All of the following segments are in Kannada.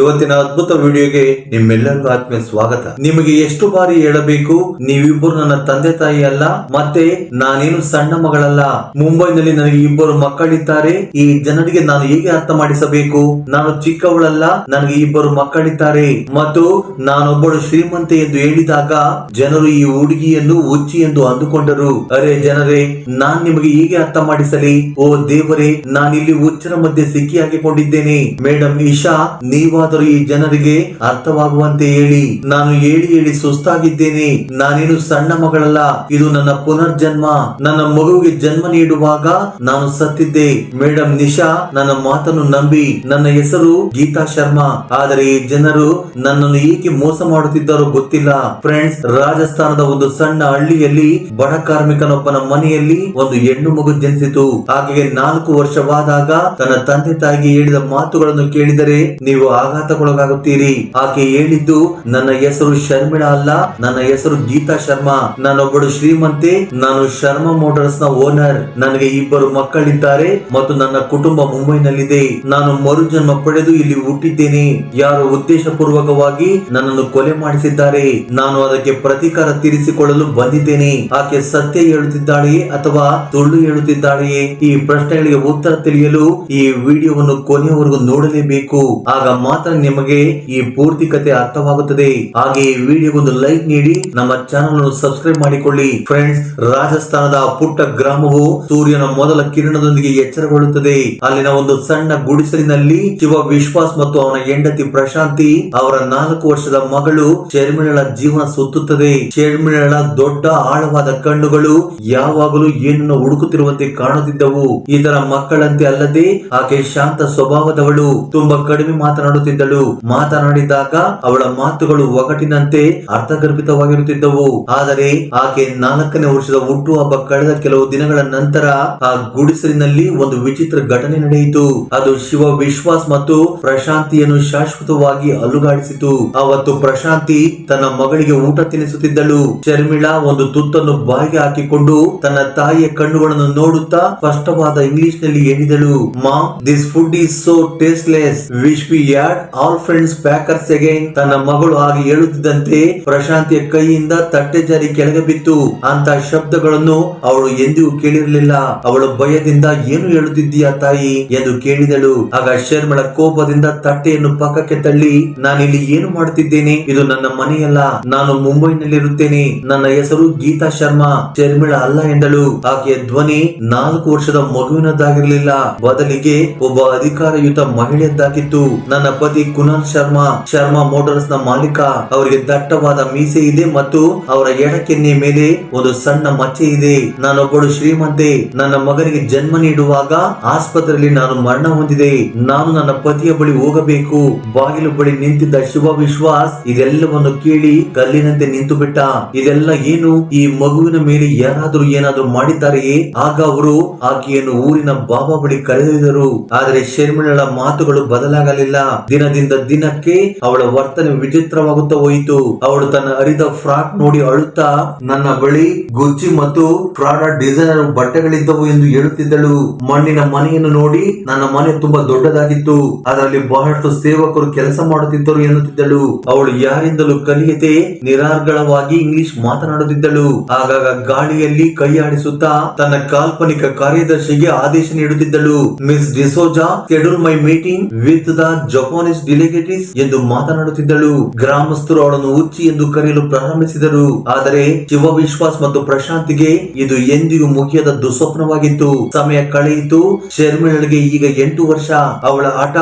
ಇವತ್ತಿನ ಅದ್ಭುತ ವಿಡಿಯೋಗೆ ನಿಮ್ಮೆಲ್ಲರಿಗೂ ಆತ್ಮೀಯ ಸ್ವಾಗತ. ನಿಮಗೆ ಎಷ್ಟು ಬಾರಿ ಹೇಳಬೇಕು, ನೀವಿಬ್ಬರು ನನ್ನ ತಂದೆ ತಾಯಿ ಅಲ್ಲ, ಮತ್ತೆ ನಾನೇನು ಸಣ್ಣ ಮಗಳಲ್ಲ. ಮುಂಬೈನಲ್ಲಿ ನನಗೆ ಇಬ್ಬರು ಮಕ್ಕಳಿದ್ದಾರೆ. ಈ ಜನರಿಗೆ ನಾನು ಹೇಗೆ ಅರ್ಥ ಮಾಡಿಸಬೇಕು? ನಾನು ಚಿಕ್ಕವಳಲ್ಲ, ನನಗೆ ಇಬ್ಬರು ಮಕ್ಕಳಿದ್ದಾರೆ ಮತ್ತು ನಾನೊಬ್ಬಳು ಶ್ರೀಮಂತೆ ಎಂದು ಹೇಳಿದಾಗ ಜನರು ಈ ಹುಡುಗಿಯನ್ನು ಹುಚ್ಚಿ ಎಂದು ಅಂದುಕೊಂಡರು. ಅರೆ ಜನರೇ, ನಾನ್ ನಿಮಗೆ ಹೇಗೆ ಅರ್ಥ ಮಾಡಿಸಲಿ? ಓ ದೇವರೇ, ನಾನಿಲ್ಲಿ ಹುಚ್ಚರ ಮಧ್ಯೆ ಸಿಕ್ಕಿ ಹಾಕಿಕೊಂಡಿದ್ದೇನೆ. ಮೇಡಮ್ ಇಶಾ, ನೀವಾದರೂ ಈ ಜನರಿಗೆ ಅರ್ಥವಾಗುವಂತೆ ಹೇಳಿ. ನಾನು ಹೇಳಿ ಸುಸ್ತಾಗಿದ್ದೇನೆ. ನಾನೇನು ಸಣ್ಣ ಮಗಳಲ್ಲ, ಇದು ನನ್ನ ಪುನರ್ಜನ್ಮ. ನನ್ನ ಮಗುವಿಗೆ ಜನ್ಮ ನೀಡುವಾಗ ನಾನು ಸತ್ತಿದ್ದೆ. ಮೇಡಮ್ ನಿಶಾ, ನನ್ನ ಮಾತನ್ನು ನಂಬಿ. ನನ್ನ ಹೆಸರು ಗೀತಾ ಶರ್ಮಾ. ಆದರೆ ಈ ಜನರು ನನ್ನನ್ನು ಏಕೆ ಮೋಸ ಮಾಡುತ್ತಿದ್ದಾರೋ ಗೊತ್ತಿಲ್ಲ. ಫ್ರೆಂಡ್ಸ್, ರಾಜಸ್ಥಾನದ ಒಂದು ಸಣ್ಣ ಹಳ್ಳಿಯಲ್ಲಿ ಬಡ ಕಾರ್ಮಿಕನೊಬ್ಬನ ಮನೆಯಲ್ಲಿ ಒಂದು ಹೆಣ್ಣು ಮಗು ಜನಿಸಿತು. ಆಕೆಗೆ 4 ವರ್ಷವಾದಾಗ ತನ್ನ ತಂದೆ ತಾಯಿಗೆ ಹೇಳಿದ ಮಾತುಗಳನ್ನು ಕೇಳಿದರೆ ನೀವು ಆಘಾತಕ್ಕೊಳಗಾಗುತ್ತೀರಿ. ಆಕೆ ಹೇಳಿದ್ದು, ನನ್ನ ಹೆಸರು ಶರ್ಮಿಳಾ ಅಲ್ಲ, ನನ್ನ ಹೆಸರು ಗೀತಾ ಶರ್ಮಾ. ನಾನೊಬ್ಬಳು ಶ್ರೀಮಂತೆ. ನಾನು ಶರ್ಮಾ ಮೋಟಾರ್ಸ್ ನ ಓನರ್. ನನಗೆ ಇಬ್ಬರು ಮಕ್ಕಳಿದ್ದಾರೆ ಮತ್ತು ನನ್ನ ಕುಟುಂಬ ಮುಂಬೈನಲ್ಲಿದೆ. ನಾನು ಮರುಜನ್ಮ ಪಡೆದು ಇಲ್ಲಿ ಹುಟ್ಟಿದ್ದೇನೆ. ಯಾರು ಉದ್ದೇಶ ಪೂರ್ವಕವಾಗಿ ನನ್ನನ್ನು ಕೊಲೆ ಮಾಡಿಸಿದ್ದಾರೆ. ನಾನು ಅದಕ್ಕೆ ಪ್ರತೀಕಾರ ತೀರಿಸಿಕೊಳ್ಳಲು ಬಂದಿದ್ದೇನೆ. ಆಕೆ ಸತ್ಯ ಹೇಳುತ್ತಿದ್ದಾಳೆಯೇ ಅಥವಾ ಸುಳ್ಳು ಹೇಳುತ್ತಿದ್ದಾಳೆಯೇ? ಈ ಪ್ರಶ್ನೆಗಳಿಗೆ ಉತ್ತರ ತಿಳಿಯಲು ಈ ವಿಡಿಯೋವನ್ನು ಕೊನೆಯವರೆಗೂ ನೋಡಲೇಬೇಕು. ಆಗ ಮಾತ್ರ ನಿಮಗೆ ಈ ಪೂರ್ತಿ ಕಥೆ ಅರ್ಥವಾಗುತ್ತದೆ. ಹಾಗೆ ಈ ವಿಡಿಯೋಗೊಂದು ಲೈಕ್ ನೀಡಿ, ನಮ್ಮ ಚಾನೆಲ್ ಅನ್ನು ಸಬ್ಸ್ಕ್ರೈಬ್ ಮಾಡಿಕೊಳ್ಳಿ. ಫ್ರೆಂಡ್ಸ್, ರಾಜಸ್ಥಾನದ ಪುಟ್ಟ ಗ್ರಾಮವು ಸೂರ್ಯನ ಮೊದಲ ಕಿರಣದೊಂದಿಗೆ ಎಚ್ಚರಗೊಳ್ಳುತ್ತದೆ. ಅಲ್ಲಿನ ಒಂದು ಸಣ್ಣ ಗುಡಿಸಲಿನಲ್ಲಿ ಶಿವ ವಿಶ್ವಾಸ್ ಮತ್ತು ಅವನ ಹೆಂಡತಿ ಪ್ರಶಾಂತಿ, ಅವರ 4 ವರ್ಷದ ಮಗಳು ಶರ್ಮಿಳಳ ಜೀವನ ಸುತ್ತುತ್ತದೆ. ಶರ್ಮಿಳಳ ದೊಡ್ಡ ಆಳವಾದ ಕಣ್ಣುಗಳು ಯಾವಾಗಲೂ ಏನನ್ನು ಹುಡುಕುತ್ತಿರುವಂತೆ ಕಾಣುತ್ತಿದ್ದವು. ಇದರ ಮಕ್ಕಳಂತೆ ಅಲ್ಲದೆ ಆಕೆ ಶಾಂತ ಸ್ವಭಾವದವಳು. ತುಂಬಾ ಕಡಿಮೆ ಮಾತನಾಡುತ್ತಿದ್ದಳು. ಮಾತನಾಡಿದಾಗ ಅವಳ ಮಾತುಗಳು ಒಗಟಿನಂತೆ ಅರ್ಥಗರ್ಭಿತವಾಗಿರುತ್ತಿದ್ದವು. ಆದರೆ ಆಕೆ 4ನೇ ವರ್ಷದ ಹುಟ್ಟುಹಬ್ಬ ಕಳೆದ ಕೆಲವು ದಿನಗಳ ನಂತರ ಆ ಗುಡಿಸಲಿನಲ್ಲಿ ಒಂದು ವಿಚಿತ್ರ ಘಟನೆ ನಡೆಯಿತು. ಅದು ಶಿವ ವಿಶ್ವಾಸ್ ಮತ್ತು ಪ್ರಶಾಂತಿಯನ್ನು ಶಾಶ್ವತವಾಗಿ ಅಲುಗಾಡಿಸಿತು. ಅವತ್ತು ಪ್ರಶಾಂತಿ ತನ್ನ ಮಗಳಿಗೆ ಊಟ ತಿನ್ನಿಸುತ್ತಿದ್ದಳು. ಶರ್ಮಿಳಾ ಒಂದು ತುತ್ತನ್ನು ಬಾಯಿಗೆ ಹಾಕಿಕೊಂಡು ತನ್ನ ತಾಯಿಯ ಕಣ್ಣುಗಳನ್ನು ನೋಡುತ್ತಾ ಸ್ಪಷ್ಟವಾದ ಇಂಗ್ಲಿಷ್ ನಲ್ಲಿ ಹೇಳಿದಳು, mom, this food is so tasteless. Wish we had all friends packers again. ತನ್ನ ಮಗಳು ಹಾಗೆ ಹೇಳುತ್ತಿದ್ದಂತೆ ಪ್ರಶಾಂತಿಯ ಕೈಯಿಂದ ತಟ್ಟೆ ಜಾರಿ ಕೆಳಗೆ ಬಿತ್ತು. ಅಂತ ಶಬ್ದಗಳನ್ನು ಅವಳು ಎಂದಿಗೂ ಕೇಳಿರಲಿಲ್ಲ. ಅವಳು ಭಯದಿಂದ, ಏನು ಹೇಳುತ್ತಿದ್ದೀಯಾ ತಾಯಿ ಎಂದು ಕೇಳಿದಳು. ಆಗ ಶರ್ಮಿಳಾ ಕೋಪದಿಂದ ತಟ್ಟೆಯನ್ನು ಪಕ್ಕಕ್ಕೆ ತಳ್ಳಿ, ನಾನಿಲ್ಲಿ ಏನು ಮಾಡುತ್ತಿದ್ದೇನೆ? ಇದು ನನ್ನ ಮನೆಯಲ್ಲ. ನಾನು ಮುಂಬೈನಲ್ಲಿರುತ್ತೇನೆ. ನನ್ನ ಹೆಸರು ಗೀತಾ ಶರ್ಮಾ, ಶರ್ಮಿಳಾ ಅಲ್ಲ ಎಂದಳು. ಆಕೆಯ ಧ್ವನಿ 4 ವರ್ಷದ ಮಗುವಿನದ್ದಾಗಿರಲಿಲ್ಲ, ಬದಲಿಗೆ ಒಬ್ಬ ಅಧಿಕಾರಯುತ ಮಹಿಳೆಯದ್ದಾಗಿತ್ತು. ನನ್ನ ಪತಿ ಕುನಾಲ್ ಶರ್ಮಾ, ಶರ್ಮಾ ಮೋಟಾರ್ಸ್ ನ ಮಾಲೀಕ. ಅವರಿಗೆ ದಟ್ಟವಾದ ಮೀಸೆ ಇದೆ ಮತ್ತು ಅವರ ಎಡಕೆನ್ನೆಯ ಮೇಲೆ ಒಂದು ಸಣ್ಣ ಮಚ್ಚೆ ಇದೆ. ನಾನೊಬ್ಬಳು ಶ್ರೀಮಂತೆ. ನನ್ನ ಮಗನಿಗೆ ಜನ್ಮ ನೀಡುವಾಗ ಆಸ್ಪತ್ರೆಯಲ್ಲಿ ನಾನು ಮರಣ ಹೊಂದಿದೆ. ನಾನು ನನ್ನ ಪತಿಯ ಬಳಿ ಹೋಗಬೇಕು. ಬಾಗಿಲು ಬಳಿ ನಿಂತಿದ್ದ ಶಿವ ವಿಶ್ವಾಸ್ ಇದೆಲ್ಲವನ್ನು ಕೇಳಿ ಕಲ್ಲಿನಂತೆ ನಿಂತು ಬಿಟ್ಟ. ಇದೆಲ್ಲ ಏನು? ಈ ಮಗುವಿನ ಮೇಲೆ ಯಾರಾದರೂ ಏನಾದರೂ ಮಾಡಿದ್ದಾರೆಯೇ? ಆಗ ಅವರು ಆಕೆಯನ್ನು ಊರಿನ ಬಾಬಾ ಬಳಿ ಕರೆದೊಯ್ದರು. ಆದರೆ ಶರ್ಮಿಳಳ ಮಾತುಗಳು ಬದಲಾಗಲಿಲ್ಲ. ದಿನದಿಂದ ದಿನಕ್ಕೆ ಅವಳ ವರ್ತನೆ ವಿಚಿತ್ರವಾಗುತ್ತಾ ಹೋಯಿತು. ಅವಳು ತನ್ನ ಹರಿದ ಫ್ರಾಕ್ ನೋಡಿ ಅಳುತ್ತಾ, ನನ್ನ ಬಳಿ ಗುಚ್ಚಿ ಮತ್ತು ಪ್ರಾಡ ಡಿಸೈನರ್ ಬಟ್ಟೆಗಳಿದ್ದವು ಎಂದು ಹೇಳುತ್ತಿದ್ದಳು. ಮಣ್ಣಿನ ಮನೆಯನ್ನು ನೋಡಿ, ನನ್ನ ಮನೆ ತುಂಬಾ ದೊಡ್ಡದಾಗಿತ್ತು, ಅದರಲ್ಲಿ ಬಹಳಷ್ಟು ಸೇವಕರು ಕೆಲಸ ಮಾಡುತ್ತಿದ್ದರು ಎನ್ನುತ್ತಿದ್ದಳು. ಅವಳು ಯಾರಿಂದಲೂ ಕಲಿಯದೆ ನಿರಾರ್ಗಳವಾಗಿ ಇಂಗ್ಲಿಷ್ ಮಾತನಾಡುತ್ತಿದ್ದಳು. ಆಗಾಗ ಗಾಳಿಯಲ್ಲಿ ಕೈ ಆಡಿಸುತ್ತಾ ತನ್ನ ಕಾಲ್ಪನಿಕ ಕಾರ್ಯದರ್ಶಿಗೆ ಆದೇಶ ನೀಡುತ್ತಿದ್ದಳು. Miss D'Souza, schedule my meeting with the Japanese delegates ಎಂದು ಮಾತನಾಡುತ್ತಿದ್ದಳು. ಗ್ರಾಮಸ್ಥರು ಅವಳನ್ನು ಹುಚ್ಚಿ ಎಂದು ಕರೆಯಲು ಪ್ರಾರಂಭಿಸಿದರು. ಆದರೆ ಶಿವ ವಿಶ್ವಾಸ್ ಮತ್ತು ಪ್ರಶಾಂತಿಗೆ ಇದು ಎಂದಿಗೂ ಮುಗಿಯದ ದುಸ್ವಪ್ನವಾಗಿತ್ತು. ಸಮಯ ಕಳೆಯಿತು. ಶರ್ಮಿಳಳಿಗೆ ಈಗ 8 ವರ್ಷ. ಅವಳ ಹಠ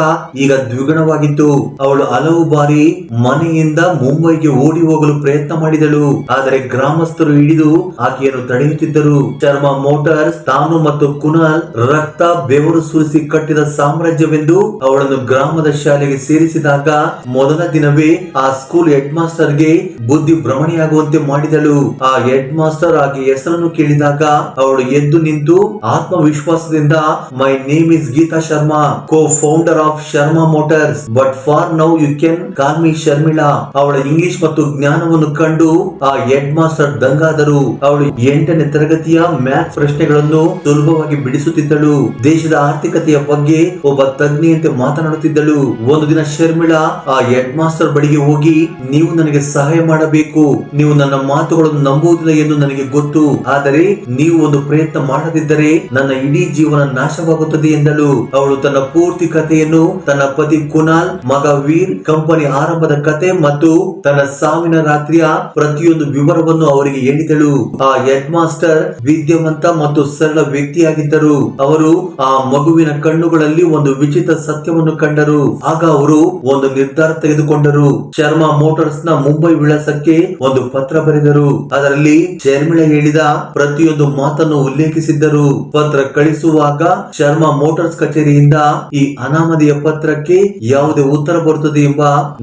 ಈಗ ದ್ವಿಗುಣವಾಗಿತ್ತು. ಅವಳು ಹಲವು ಬಾರಿ ಮನೆಯಿಂದ ಮುಂಬೈಗೆ ಓಡಿ ಹೋಗಲು ಪ್ರಯತ್ನ ಮಾಡಿದಳು. ಆದರೆ ಗ್ರಾಮಸ್ಥರು ಹಿಡಿದು ಆಕೆಯನ್ನು ತಡೆಯುತ್ತಿದ್ದರು. ಶರ್ಮಾ ಮೋಟಾರ್ಸ್ ತಾನು ಮತ್ತು ಕುನಾಲ್ ರಕ್ತ ಬೆವರು ಸುರಿಸಿ ಕಟ್ಟಿದ ಸಾಮ್ರಾಜ್ಯವೆಂದು ಅವಳನ್ನು ಗ್ರಾಮದ ಶಾಲೆಗೆ ಸೇರಿಸಿದಾಗ ಮೊದಲ ದಿನವೇ ಆ ಸ್ಕೂಲ್ ಹೆಡ್ ಮಾಸ್ಟರ್ ಗೆ ಬುದ್ಧಿ ಭ್ರಮಣೆಯಾಗುವಂತೆ ಮಾಡಿದಳು. ಆ ಹೆಡ್ ಮಾಸ್ಟರ್ ಆಕೆ ಹೆಸರನ್ನು ಕೇಳಿದಾಗ ಅವಳು ಎದ್ದು ನಿಂತು ಆತ್ಮವಿಶ್ವಾಸದಿಂದ, my name is Geeta Sharma, co founder of Sharma Motors, but for now you can call me Sharmila. ಅವಳ ಇಂಗ್ಲಿಷ್ ಮತ್ತು ಜ್ಞಾನವನ್ನು ಕಂಡು ಆ ಹೆಡ್ ಮಾಸ್ಟರ್ ದಂಗಾದರು. ಅವಳು 8ನೇ ತರಗತಿಯ ಮ್ಯಾಥ್ಸ್ ಪ್ರಶ್ನೆಗಳನ್ನು ಸುಲಭವಾಗಿ ಬಿಡಿಸುತ್ತಿದ್ದಳು. ದೇಶದ ಆರ್ಥಿಕತೆಯ ಬಗ್ಗೆ ಒಬ್ಬ ತಜ್ಞೆಯಂತೆ ಮಾತನಾಡುತ್ತಿದ್ದಳು. ಒಂದು ದಿನ ದಿನ ಶರ್ಮಿಳಾ ಆ ಹೆಡ್ ಮಾಸ್ಟರ್ ಬಳಿಗೆ ಹೋಗಿ, ನೀವು ನನಗೆ ಸಹಾಯ ಮಾಡಬೇಕು, ನೀವು ನನ್ನ ಮಾತುಗಳನ್ನು ನಂಬುವುದಿಲ್ಲ ಎಂದು ನನಗೆ ಗೊತ್ತು, ಆದರೆ ನೀವು ಒಂದು ಪ್ರಯತ್ನ ಮಾಡದಿದ್ದರೆ ನನ್ನ ಇಡೀ ಜೀವನ ನಾಶವಾಗುತ್ತದೆ ಎಂದಳು. ಅವಳು ತನ್ನ ಪೂರ್ತಿ ಕಥೆಯನ್ನು ತನ್ನ ಪತಿ ಕುನಾಲ್, ಮಗ ವೀರ್, ಕಂಪನಿ ಆರಂಭದ ಕತೆ ಮತ್ತು ತನ್ನ ಸಾವಿನ ರಾತ್ರಿಯ ಪ್ರತಿಯೊಂದು ವಿವರವನ್ನು ಅವರಿಗೆ ಹೇಳಿದಳು. ಆ ಹೆಡ್ ಮಾಸ್ಟರ್ ವಿದ್ಯಾವಂತ ಮತ್ತು ಸರಳ ವ್ಯಕ್ತಿಯಾಗಿದ್ದರು. ಅವರು ಆ ಮಗುವಿನ ಕಣ್ಣುಗಳಲ್ಲಿ ಒಂದು ವಿಚಿತ್ರ ಸತ್ಯವನ್ನು ಕಂಡರು. ಆಗ ಅವರು ಒಂದು ನಿರ್ಧಾರ ತೆಗೆದುಕೊಂಡರು. ಶರ್ಮಾ ಮೋಟಾರ್ಸ್ ನ ಮುಂಬೈ ವಿಳಾಸಕ್ಕೆ ಒಂದು ಪತ್ರ ಬರೆದರು. ಅದರಲ್ಲಿ ಶರ್ಮಿಳಾ ಹೇಳಿದ ಪ್ರತಿಯೊಂದು ಮಾತನ್ನು ಉಲ್ಲೇಖಿಸಿದ್ದರು. ಪತ್ರ ಕಳಿಸುವಾಗ ಶರ್ಮಾ ಮೋಟಾರ್ಸ್ ಕಚೇರಿಯಿಂದ ಈ ಅನಾಮಧೇಯ ಪತ್ರಕ್ಕೆ ಯಾವುದೇ ಉತ್ತರ ಬರುತ್ತದೆ ಎಂಬ